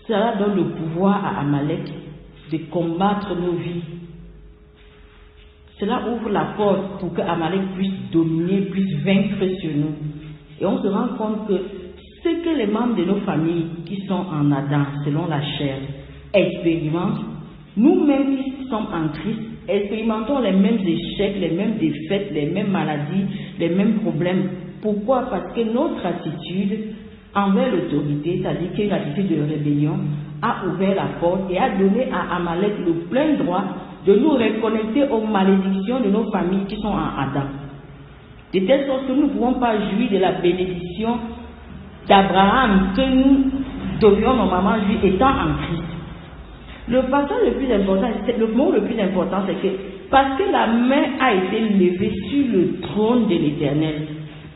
cela donne le pouvoir à Amalek de combattre nos vies. Cela ouvre la porte pour que Amalek puisse dominer, puisse vaincre sur nous. Et on se rend compte que ce que les membres de nos familles qui sont en Adam, selon la chair, expérimentent, nous-mêmes qui sommes en Christ, expérimentons les mêmes échecs, les mêmes défaites, les mêmes maladies, les mêmes problèmes. Pourquoi? Parce que notre attitude envers l'autorité, c'est-à-dire qu'il y a une attitude de rébellion, a ouvert la porte et a donné à Amalek le plein droit de nous reconnecter aux malédictions de nos familles qui sont en Adam. De telle sorte que nous ne pouvons pas jouir de la bénédiction d'Abraham que nous devrions normalement jouir étant en Christ. Le passage le plus important, le mot le plus important, c'est que parce que la main a été levée sur le trône de l'Éternel.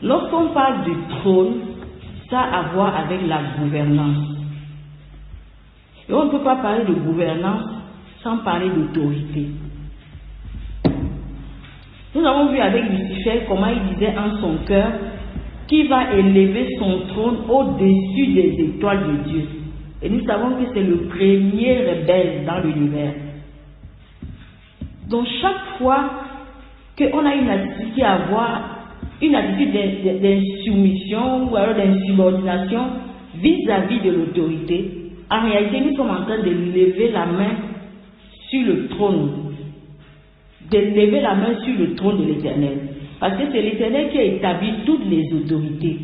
Lorsqu'on parle du trône, ça a à voir avec la gouvernance. Et on ne peut pas parler de gouvernance sans parler d'autorité. Nous avons vu avec Lucifer comment il disait en son cœur qu'il va élever son trône au-dessus des étoiles de Dieu. Et nous savons que c'est le premier rebelle dans l'univers. Donc chaque fois qu'on a une attitude qui a à voir, une attitude d'insoumission ou alors d'insubordination vis-à-vis de l'autorité, en réalité nous sommes en train de lever la main sur le trône, de lever la main sur le trône de l'Éternel. Parce que c'est l'Éternel qui a établi toutes les autorités.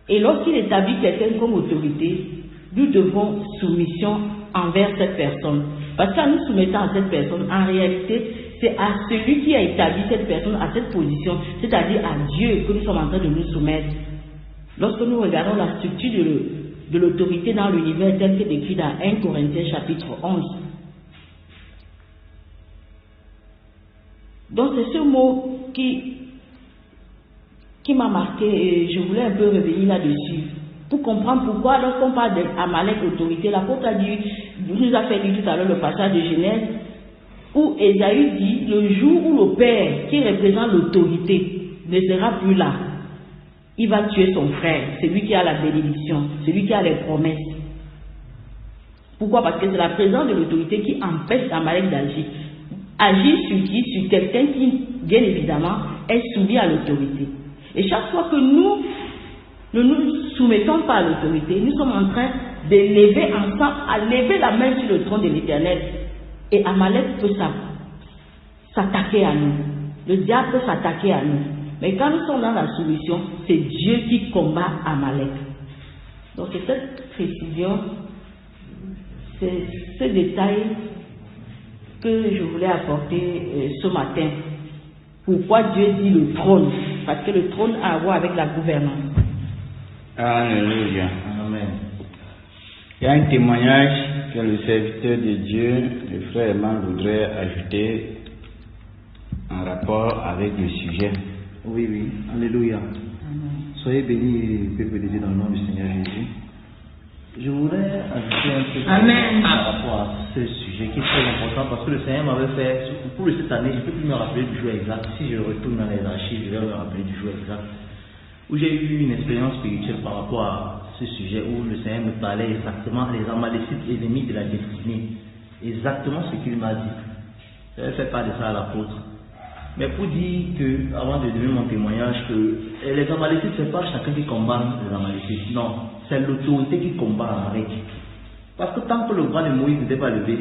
Et lorsqu'il établit quelqu'un comme autorité, nous devons soumission envers cette personne. Parce qu'en nous soumettant à cette personne, en réalité, c'est à celui qui a établi cette personne à cette position, c'est-à-dire à Dieu, que nous sommes en train de nous soumettre. Lorsque nous regardons la structure de l'autorité dans l'univers tel que décrit dans 1 Corinthiens chapitre 11. Donc c'est ce mot qui m'a marqué et je voulais un peu revenir là-dessus. Pour comprendre pourquoi, lorsqu'on parle d'Amalek autorité, l'apôtre a dit, nous a fait lire tout à l'heure le passage de Genèse, où Ésaü dit, le jour où le père, qui représente l'autorité, ne sera plus là, il va tuer son frère, celui qui a la bénédiction, celui qui a les promesses. Pourquoi? Parce que c'est la présence de l'autorité qui empêche Amalek d'agir. Agir sur qui? Sur quelqu'un qui, bien évidemment, est soumis à l'autorité. Et chaque fois que nous ne nous soumettons pas à l'autorité, nous sommes en train de lever ensemble, à lever la main sur le trône de l'Éternel. Et Amalek peut s'attaquer à nous. Le diable peut s'attaquer à nous. Mais quand nous sommes dans la soumission, c'est Dieu qui combat Amalek. Donc c'est cette précision, c'est ce détail que je voulais apporter ce matin. Pourquoi Dieu dit le trône? Parce que le trône a à voir avec la gouvernance. Alléluia. Amen. Il y a un témoignage que le serviteur de Dieu, le frère Eman, voudrait ajouter en rapport avec le sujet. Oui, oui. Alléluia. Amen. Soyez bénis, peuple de Dieu, dans le nom du Seigneur Jésus. Je voudrais ajouter un peu par rapport à ce sujet qui est très important parce que le Seigneur m'avait fait, pour cette année, je ne peux plus me rappeler du jour exact. Si je retourne dans les archives, je vais me rappeler du jour exact. Où j'ai eu une expérience spirituelle par rapport à ce sujet où le Seigneur me parlait exactement des Amalécites ennemis de la destinée. Exactement ce qu'il m'a dit. Je n'avais fait pas de ça à l'apôtre. Mais pour dire que, avant de donner mon témoignage, que les Amalécites, ce n'est pas chacun qui combat les Amalécites. Non, c'est l'autorité qui combat avec. Parce que tant que le bras de Moïse n'était pas levé,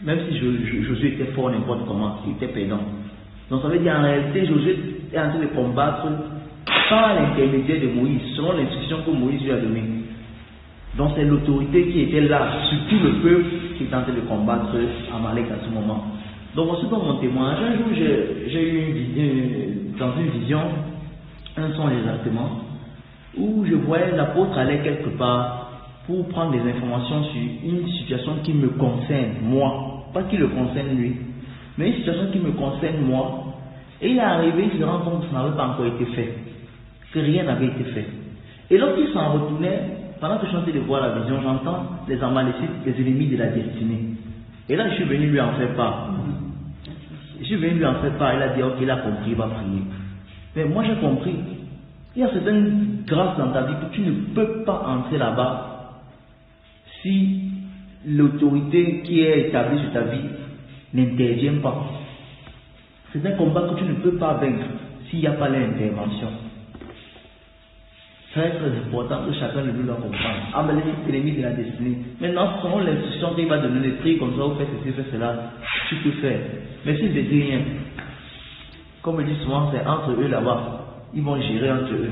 même si Josué était fort n'importe comment, il était perdant. Donc ça veut dire en réalité, Josué est en train de combattre sans l'intermédiaire de Moïse, selon l'instruction que Moïse lui a donnée. Donc c'est l'autorité qui était là, sur tout le peuple qui est en train de combattre Amalek à ce moment. Donc ensuite dans mon témoignage, un jour j'ai eu dans une vision, un songe exactement, où je voyais l'apôtre aller quelque part pour prendre des informations sur une situation qui me concerne moi, pas qui le concerne lui, mais une situation qui me concerne moi. Et il est arrivé, il se rend compte que ça n'avait pas encore été fait, que rien n'avait été fait. Et lorsqu'il s'en retournait, pendant que je suis en train de voir la vision, j'entends les Amalécites, les ennemis de la destinée. Et là, je suis venu lui en faire part. Je suis venu lui en faire part, il a dit, ok, il a compris, il va prier. Mais moi j'ai compris, il y a certaines grâces dans ta vie que tu ne peux pas entrer là-bas si l'autorité qui est établie sur ta vie n'intervient pas. C'est un combat que tu ne peux pas vaincre s'il n'y a pas l'intervention. Très très important que chacun de nous doit comprendre. Amalek est l'ennemi de la destinée. Maintenant, selon l'instruction qu'il va donner, les prix comme ça, vous faites ceci, faites cela, tu peux faire. Mais s'il ne dit rien, comme je dis souvent, c'est entre eux là-bas. Ils vont gérer entre eux.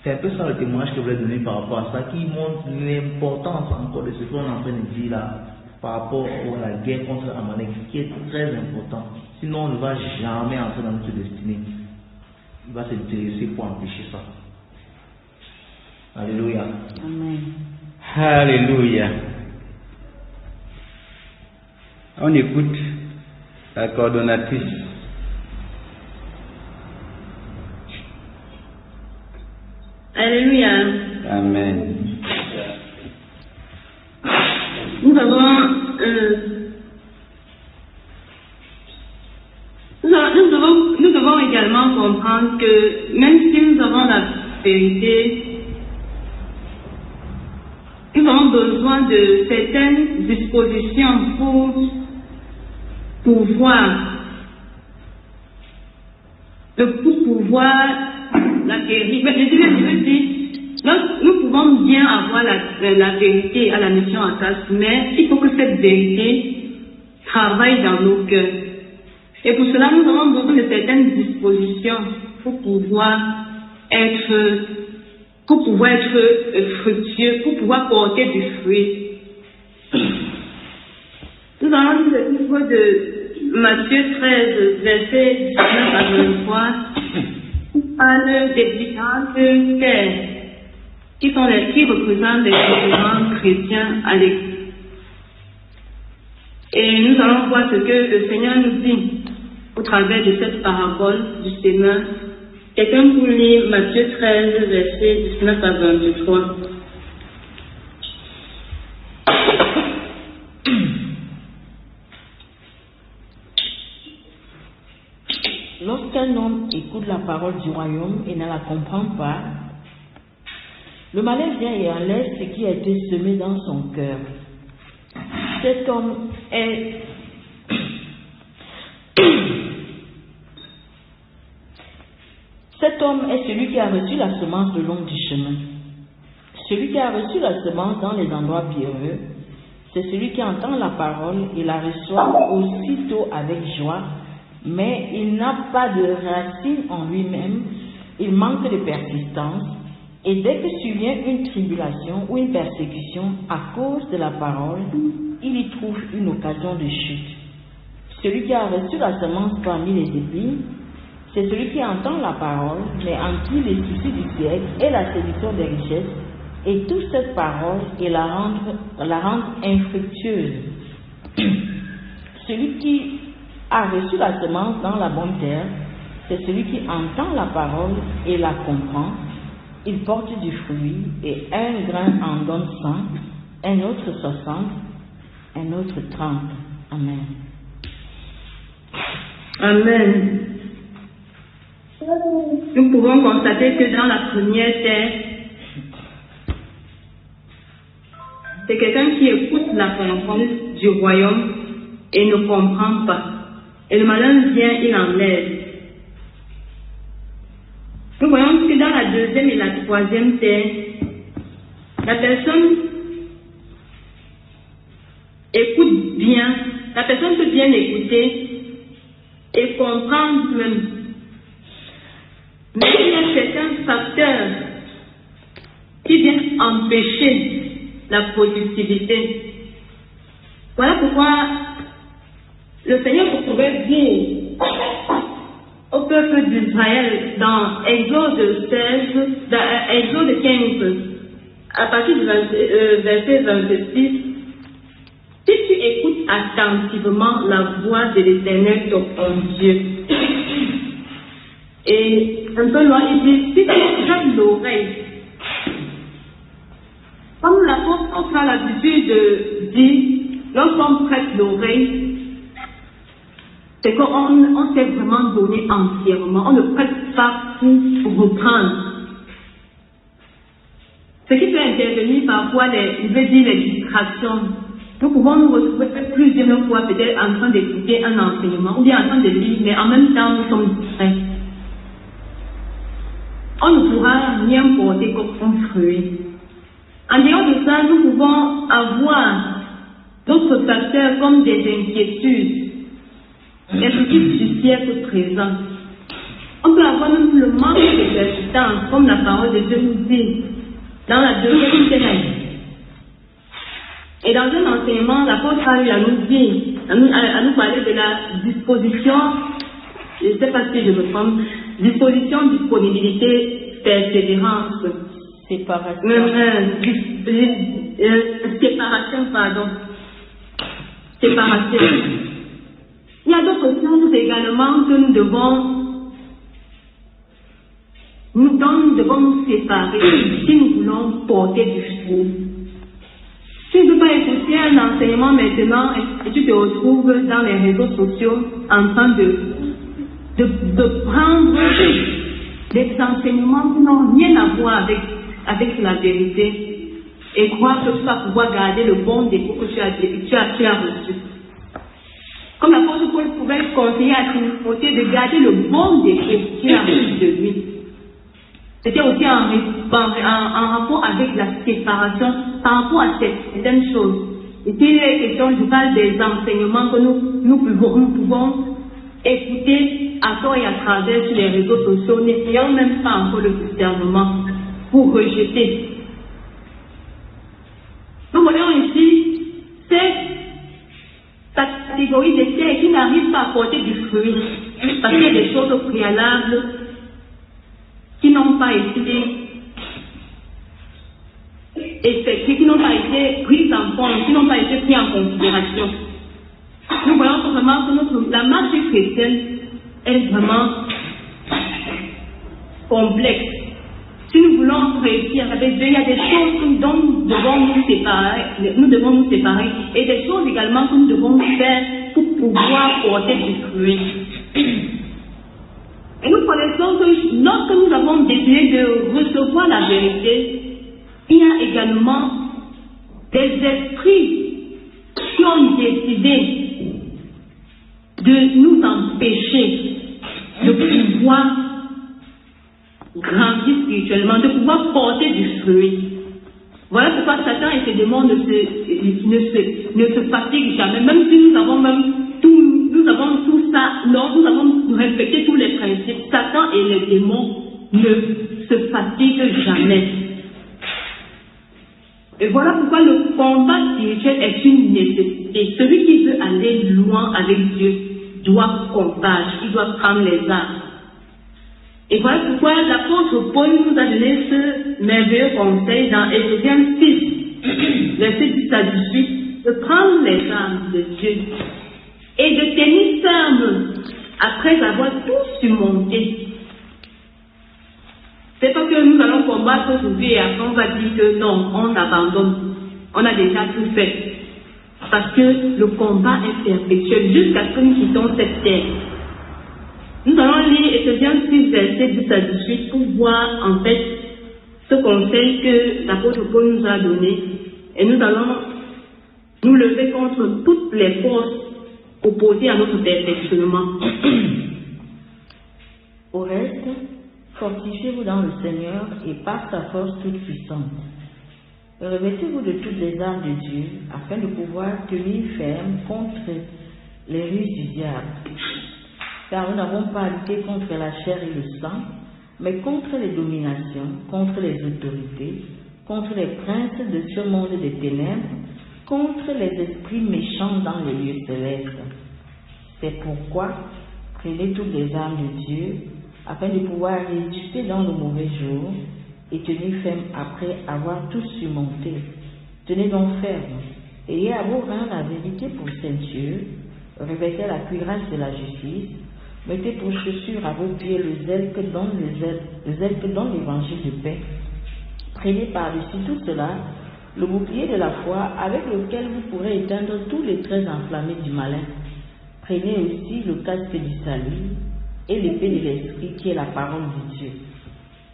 C'est un peu ça le témoignage que je voulais donner par rapport à ça, qui montre l'importance encore de ce qu'on est en train de dire là, par rapport à la guerre contre Amalek, qui est très important. Sinon, on ne va jamais entrer dans notre destinée. Il va s'intéresser pour empêcher ça. Alléluia. Amen. Alléluia. On écoute la coordonnatrice. Alléluia. Amen. Nous devons également comprendre que même si nous avons la vérité, nous avons besoin de certaines dispositions pour pouvoir l'acquérir. Mais je veux dire, nous pouvons bien avoir la vérité à la mission en face, mais il faut que cette vérité travaille dans nos cœurs. Et pour cela, nous avons besoin de certaines dispositions pour pouvoir être fructueux, pour pouvoir porter du fruit. Nous allons lire le livre de Matthieu 13, versets 19 à 23, qui parle des différentes terres qui représentent les différents chrétiens à l'Église. Et nous allons voir ce que le Seigneur nous dit au travers de cette parabole du sémeur. Quelqu'un pour lire Matthieu 13, versets 19 à 23. Lorsqu'un homme écoute la parole du royaume et ne la comprend pas, le malin vient et enlève ce qui a été semé dans son cœur. Cet homme est celui qui a reçu la semence le long du chemin. Celui qui a reçu la semence dans les endroits pierreux, c'est celui qui entend la parole et la reçoit aussitôt avec joie, mais il n'a pas de racine en lui-même, il manque de persistance, et dès que survient une tribulation ou une persécution à cause de la parole, il y trouve une occasion de chute. Celui qui a reçu la semence parmi les épines, c'est celui qui entend la parole, mais en qui les soucis du siècle et la séduction des richesses, et toute cette parole et la rendre infructueuse. Celui qui a reçu la semence dans la bonne terre, c'est celui qui entend la parole et la comprend. Il porte du fruit, et un grain en donne 100, un autre 60, un autre 30. Amen. Amen. Nous pouvons constater que dans la première terre, c'est quelqu'un qui écoute la parole du royaume et ne comprend pas. Et le malin vient, il enlève. Nous voyons que dans la deuxième et la troisième terre, la personne écoute bien, la personne peut bien écouter et comprendre même. Mais il y a certains facteurs qui viennent empêcher la productivité. Voilà pourquoi le Seigneur pouvait dire au peuple d'Israël dans Exode 16, dans Exode 15, à partir du verset 26, si tu écoutes attentivement la voix de l'Éternel ton Dieu, et un peu loin, il dit, si tu prêtes l'oreille, comme l'apôtre a l'habitude de dire, lorsqu'on prête l'oreille, c'est qu'on s'est vraiment donné entièrement, on ne prête pas pour reprendre. Ce qui peut intervenir parfois, les distractions. Nous pouvons nous retrouver plusieurs fois peut-être en train d'écouter un enseignement ou bien en train de lire, mais en même temps nous sommes distraits. On on ne pourra rien porter comme fruit. En dehors de ça, nous pouvons avoir d'autres facteurs comme des inquiétudes, des soucis du siècle présent. On peut avoir même le manque de persistance, comme la parole de Dieu nous dit dans la deuxième Thèse. Et dans un enseignement, l'apôtre a eu à nous dire, à nous parler de la disposition, je ne sais pas si je me trompe, disposition, disponibilité, persévérance. Séparation. Séparation, pardon. Séparation. Il y a d'autres choses également que nous devons nous séparer si nous voulons porter du fruit. Si tu ne peux pas écouter un enseignement maintenant et tu te retrouves dans les réseaux sociaux en train de prendre des enseignements qui n'ont rien à voir avec la vérité et croire que tu vas pouvoir garder le bon dépôt que tu as reçu. Comme l'apôtre Paul pouvait conseiller à Timothée de garder le bon dépôt qu'il a reçu de lui. C'était aussi en rapport avec la séparation par rapport à certaines choses. Et puis il est question, je parle des enseignements que nous pouvons écouter à tort et à travers sur les réseaux sociaux, n'ayant même pas encore le discernement pour rejeter. Nous voyons ici cette catégorie de terres qui n'arrivent pas à porter du fruit, parce qu'il y a des choses préalables qui n'ont pas été effectuées, qui n'ont pas été prises en compte, qui n'ont pas été prises en considération. Nous voyons vraiment que la marche chrétienne est vraiment complexe. Si nous voulons réussir avec Dieu, il y a des choses dont nous devons nous séparer, et des choses également que nous devons faire pour pouvoir porter du fruit. Et nous connaissons que lorsque nous avons décidé de recevoir la vérité, il y a également des esprits qui ont décidé de nous empêcher de pouvoir grandir spirituellement, de pouvoir porter du fruit. Voilà pourquoi Satan et ses démons ne se fatiguent jamais, même si nous avons tout ça, nous avons respecté tous les principes. Satan et les démons ne se fatiguent jamais. Et voilà pourquoi le combat spirituel est une nécessité. Celui qui veut aller loin avec Dieu doit combattre, il doit prendre les armes. Et voilà pourquoi l'apôtre Paul nous a donné ce merveilleux conseil dans Éphésiens 6, verset 10 à 18, de prendre les armes de Dieu et de tenir ferme après avoir tout surmonté. C'est pas que nous allons combattre aujourd'hui et après on va dire que non, on abandonne, on a déjà tout fait. Parce que le combat est perpétuel jusqu'à ce que nous quittons cette terre. Nous allons lire Éphésiens 6, verset 10 à 18 pour voir en fait ce conseil que l'apôtre Paul nous a donné. Et nous allons nous lever contre toutes les forces opposées à notre perfectionnement. Au reste, fortifiez-vous dans le Seigneur et par sa force toute puissante. Revêtez-vous de toutes les armes de Dieu afin de pouvoir tenir ferme contre les ruses du diable. Car nous n'avons pas à lutter contre la chair et le sang, mais contre les dominations, contre les autorités, contre les princes de ce monde des ténèbres, contre les esprits méchants dans les lieux célestes. C'est pourquoi prenez toutes les armes de Dieu, afin de pouvoir résister dans le mauvais jour et tenir ferme après avoir tout surmonté. Tenez donc ferme, ayez à vos reins la vérité pour ceinture, revêtez la cuirasse de la justice, mettez pour chaussures à vos pieds le zèle que donne l'évangile de paix. Prenez par-dessus tout cela le bouclier de la foi avec lequel vous pourrez éteindre tous les traits enflammés du malin. Prenez aussi le casque du salut et l'épée de l'esprit qui est la parole de Dieu.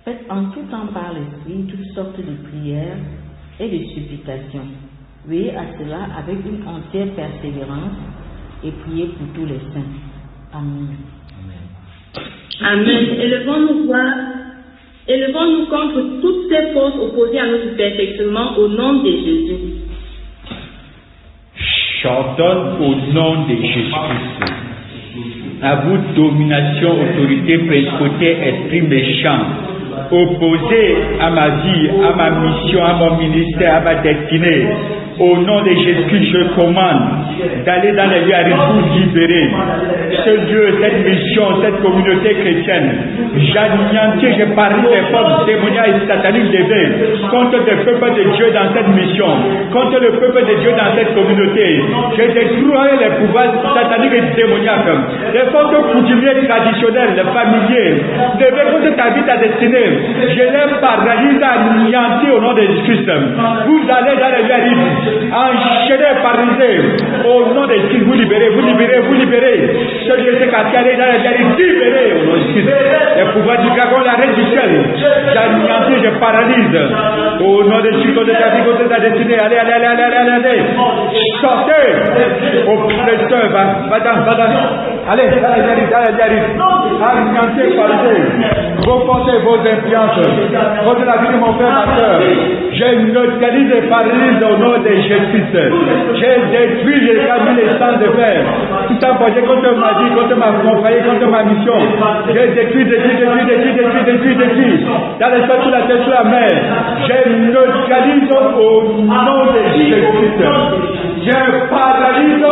Faites en tout temps par l'esprit toutes sortes de prières et de supplications. Veillez à cela avec une entière persévérance et priez pour tous les saints. Amen. Amen. Élevons nos voix Élevons-nous contre toutes ces forces opposées à notre perfectionnement au nom de Jésus. J'ordonne au nom de Jésus-Christ. À vous, domination, autorité, principauté, esprit méchant, opposé à ma vie, à ma mission, à mon ministère, à ma destinée. Au nom de Jésus-Christ, je commande d'aller dans les lieux à vous libérer. Ce lieu, cette mission, cette communauté chrétienne, j'anéantis, je parie des forces démoniaques et sataniques d'éveil contre le peuple de Dieu dans cette mission, contre le peuple de Dieu dans cette communauté. Je détruis les pouvoirs sataniques et démoniaques, les forces coutumières traditionnelles, les familiers, les contre ta vie, ta destinée. Je les paralyse, anéantis au nom de Jésus-Christ. Vous allez dans les lieux à enchaîné, paralysé, au nom de Jésus, vous libérez, vous libérez, vous libérez. Ceux qui étaient cascadés dans les guerres, libérés au nom de Jésus. Les pouvoirs du dragon, la reine du ciel, j'anéantis, je paralyse. Au nom de Jésus, contre ta vie, contre ta destinée, allez, allez, allez, allez, allez, allez. Sortez, oppresseur, va-t'en. Allez, allez, anéantis, paralysé. Vos pensées, vos influences, contre la vie de mon frère, ma soeur. Je neutralise et paralyse au nom de Jésus-Christ. J'ai détruit, j'ai cassé les sangs de fer. Tout emporté contre ma vie, contre ma compagnie, contre ma mission. J'ai détruit. Dans l'espace, sur la terre, sur la mer. Je neutralise au nom de Jésus-Christ. Je paralyse au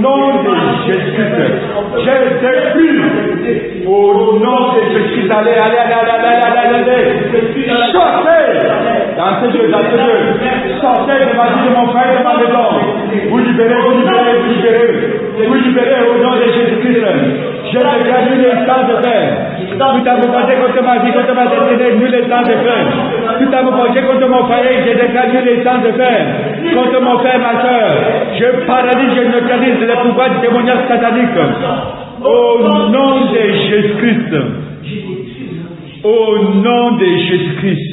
nom de Jésus-Christ. Je détruis au nom de Jésus-Christ. Allez. Sortez dans ce lieu. Sortez de ma vie, de mon frère, de ma maison. Vous libérez au nom de Jésus-Christ. Je déclare les sangs de fer. Tout à vous porter contre ma vie, contre ma destinée, nous les sangs de fer. Tout à vous porter contre mon frère, je déclare les sangs de fer. Contre mon frère, ma soeur, je paralyse, je neutralise les pouvoirs démoniaques sataniques. Au nom de Jésus-Christ. Au nom de Jésus-Christ.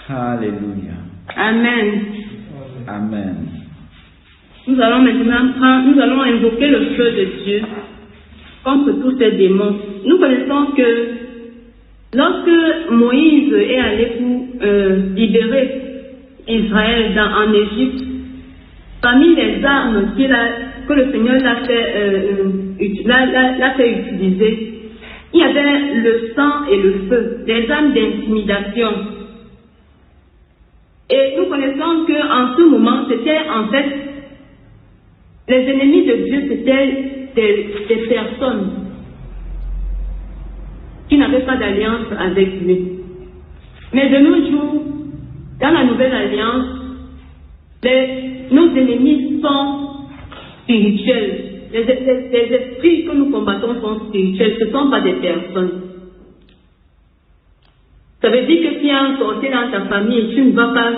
Alléluia. Amen. Amen. Nous allons maintenant invoquer le feu de Dieu contre tous ces démons. Nous connaissons que lorsque Moïse est allé pour libérer Israël en Égypte, parmi les armes que le Seigneur l'a fait utiliser, il y avait le sang et le feu, des armes d'intimidation. Et nous connaissons qu'en ce moment, c'était en fait, les ennemis de Dieu, c'était des personnes qui n'avaient pas d'alliance avec lui. Mais de nos jours, dans la nouvelle alliance, nos ennemis sont spirituels. Les esprits que nous combattons sont spirituels, ce ne sont pas des personnes. Ça veut dire que s'il y a un sorcier dans ta famille, tu ne vas pas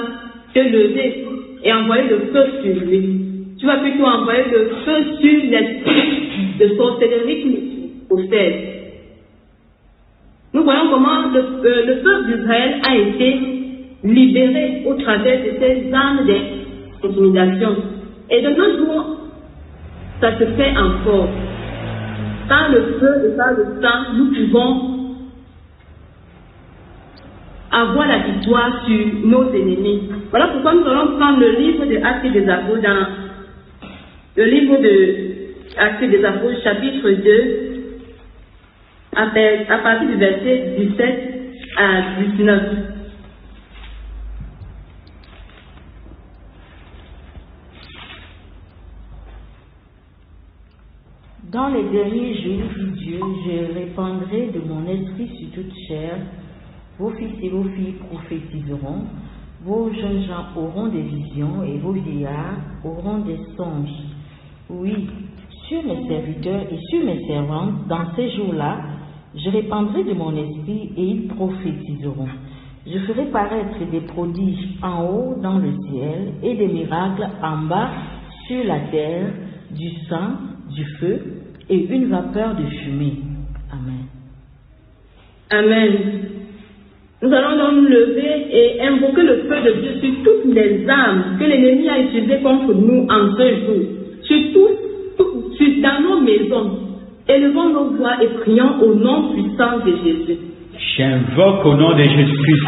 te lever et envoyer le feu sur lui. Tu vas plutôt envoyer le feu sur l'esprit de sorcellerie qui possède. Nous voyons comment le peuple d'Israël a été libéré au travers de ces armes d'intimidation. Et de nos jours, ça se fait encore. Par le feu et par le sang, nous pouvons avoir la victoire sur nos ennemis. Voilà pourquoi nous allons prendre le livre de Actes des Apôtres, dans le livre de Actes des Apôtres, chapitre 2, à partir du verset 17 à 19. Dans les derniers jours, dit Dieu, je répandrai de mon esprit sur toute chair. Vos fils et vos filles prophétiseront, vos jeunes gens auront des visions et vos vieillards auront des songes. Oui, sur mes serviteurs et sur mes servantes, dans ces jours-là, je répandrai de mon esprit et ils prophétiseront. Je ferai paraître des prodiges en haut dans le ciel et des miracles en bas sur la terre, du sang, du feu et une vapeur de fumée. Amen. Amen. Nous allons donc nous lever et invoquer le feu de Dieu sur toutes les armes que l'ennemi a utilisées contre nous en ce jour. Dans nos maisons, Élevons nos voix et prions au nom puissant de Jésus. J'invoque au nom de Jésus-Christ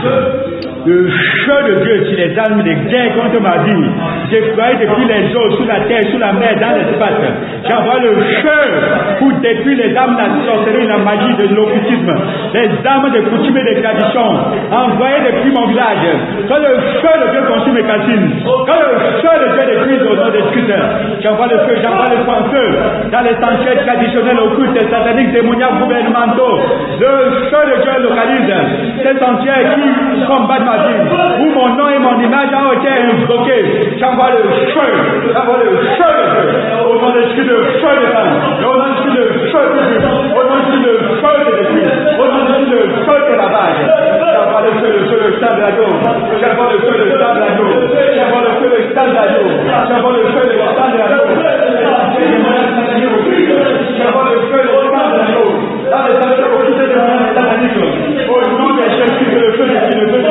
le feu de Dieu sur les armes de guerre contre ma vie. Déployé depuis les eaux, sous la terre, sous la mer, dans l'espace. J'envoie le feu pour détruire les armes de la sorcellerie, la magie, de l'occultisme, les armes de coutumes et de traditions, envoyées depuis mon village. Quand le feu de Dieu consume mes cantines, quand le feu de Dieu détruit au nom de Christ, j'envoie le feu en feu dans les sanctuaires traditionnels, occultes, sataniques, démoniaques, gouvernementaux. Le feu de Dieu localise ces sanctuaires qui combattent ma vie, où mon nom et mon image ont été invoqués. J'envoie le feu, au nom de Jésus, le feu de sang, au nom de Jésus, le feu de Dieu, au nom de Jésus, le feu de l'esprit, au nom de Jésus, le feu de la vague. J'envoie le feu de sang de l'agneau, j'envoie le feu de sang de l'agneau, j'envoie le feu de sang de l'agneau, j'envoie le feu de sang de l'agneau, j'envoie le feu de sang de l'agneau, dans les sanctuaires occultés de mon satanique, au nom de Jésus, le feu de Dieu, le feu de Dieu,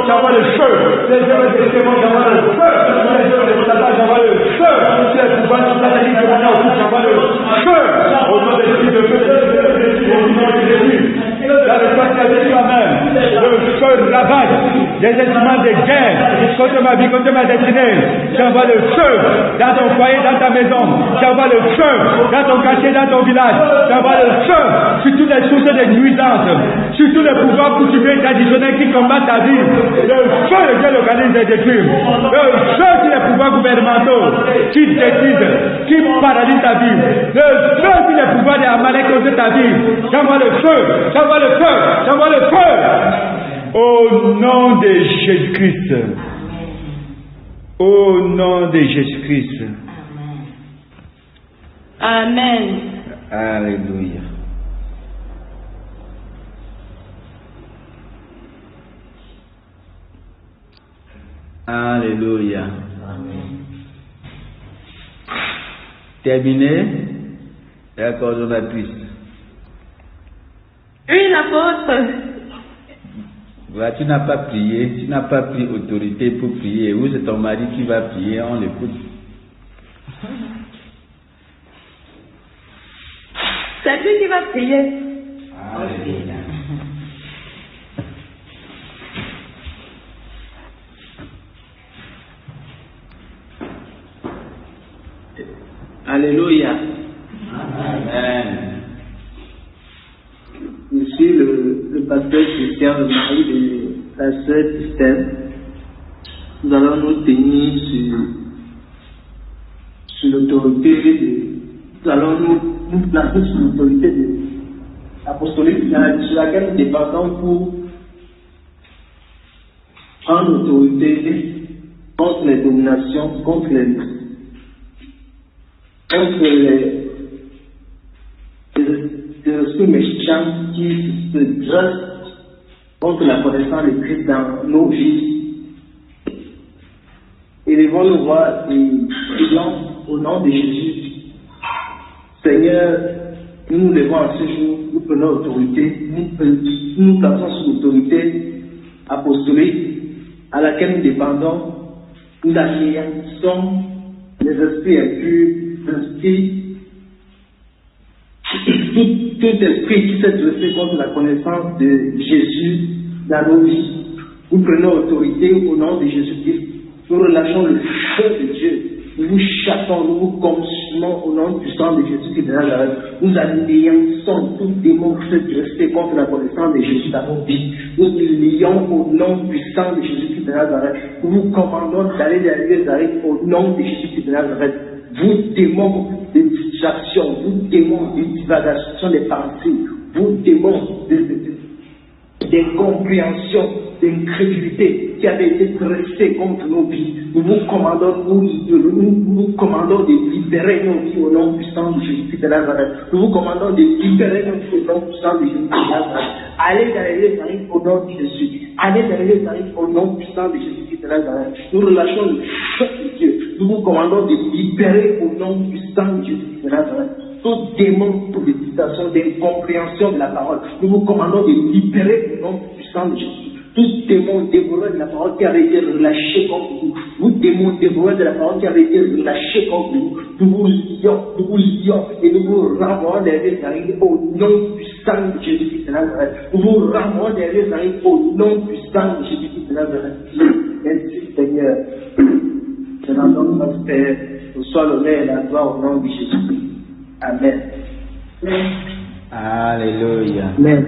j'envoie le feu, les œuvres des démons, j'envoie le feu, les œuvres de Satan, j'envoie le feu, les pouvoirs sataniques, j'envoie le feu, au nom de Jésus, le feu de Jésus, dans le sang de toi-même, le feu de la vague, des instruments de guerre, contre ma vie, contre ma destinée, j'envoie le feu dans ton foyer, dans ta maison, j'envoie le feu dans ton quartier, dans ton village, j'envoie le feu sur toutes les sources de nuisances, sur tous les pouvoirs coutumiers et traditionnels qui combattent ta vie. Le feu de Dieu localise et détruit. Le feu sur les pouvoirs gouvernementaux qui détruisent, qui paralysent ta vie. Le feu sur les pouvoirs des Amalek contre ta vie. J'envoie le feu, j'envoie le feu, j'envoie le feu. Au nom de Jésus-Christ. Au nom de Jésus-Christ. Amen. Alléluia. Alléluia. Amen. Terminé. D'accord, on a plus. Oui, l'apôtre. Voilà, tu n'as pas prié, tu n'as pas pris autorité pour prier. Où c'est ton mari qui va prier, on l'écoute. C'est lui qui va prier. Alléluia. Alléluia. Amen. Je suis le pasteur Christian, le mari de la sœur Christelle. Nous allons nous tenir sur l'autorité nous allons nous placer sur l'autorité de l'apostolique sur laquelle nous dépendons pour prendre l'autorité contre les dominations, contre les esprits méchants qui se dressent contre la connaissance de Christ dans nos vies. Élevons nos voix et prions au nom de Jésus. Seigneur, nous nous levons à ce jour, nous prenons l'autorité, nous plaçons sous l'autorité apostolique à laquelle nous dépendons, nous anéantissons les esprits impurs, tout esprit qui s'est dressé contre la connaissance de Jésus dans nos vies. Nous prenons autorité au nom de Jésus-Christ. Nous relâchons le feu de Dieu. Nous vous chassons, nous vous consumons au nom puissant de Jésus-Christ de Nazareth. Nous anéantissons tout démon qui s'est dressé contre la connaissance de Jésus dans nos vies. Nous lions au nom puissant de Jésus-Christ de Nazareth. Nous vous commandons d'aller dans les lieux arrêts au nom de Jésus-Christ de Nazareth. Vous démons de distraction, vous démons de divagation des pensées, vous démons d'incompréhension, d'incrédulité qui avait été dressée contre nos vies. Nous vous commandons de libérer nos vies au nom puissant de Jésus-Christ de Nazareth. Nous vous commandons de libérer nos vies au nom puissant de Jésus-Christ de Nazareth. Allez dans les lieux arrêts au nom de Jésus. Allez dans les lieux arrêts au nom puissant de Jésus-Christ de Nazareth. Nous relâchons le feu de Dieu. Nous vous commandons de libérer au nom puissant de Jésus-Christ de Nazareth. Tout démon de distraction, d'incompréhension de la parole, nous vous commandons de libérer au nom puissant de Jésus. tout démon dévoreur de la parole qui avait été relâché contre vous, vous démons dévoreurs de la parole qui avait été relâché contre vous, nous vous lions et nous vous renvoyons derrière Marie au nom puissant de Jésus-Christ de Nazareth. Nous vous renvoyons derrière Marie au nom puissant de Jésus-Christ de Nazareth. Merci Seigneur. Je l'entends notre Père, reçois l'honneur et la gloire au nom de Jésus. Amen. Alléluia. Amen.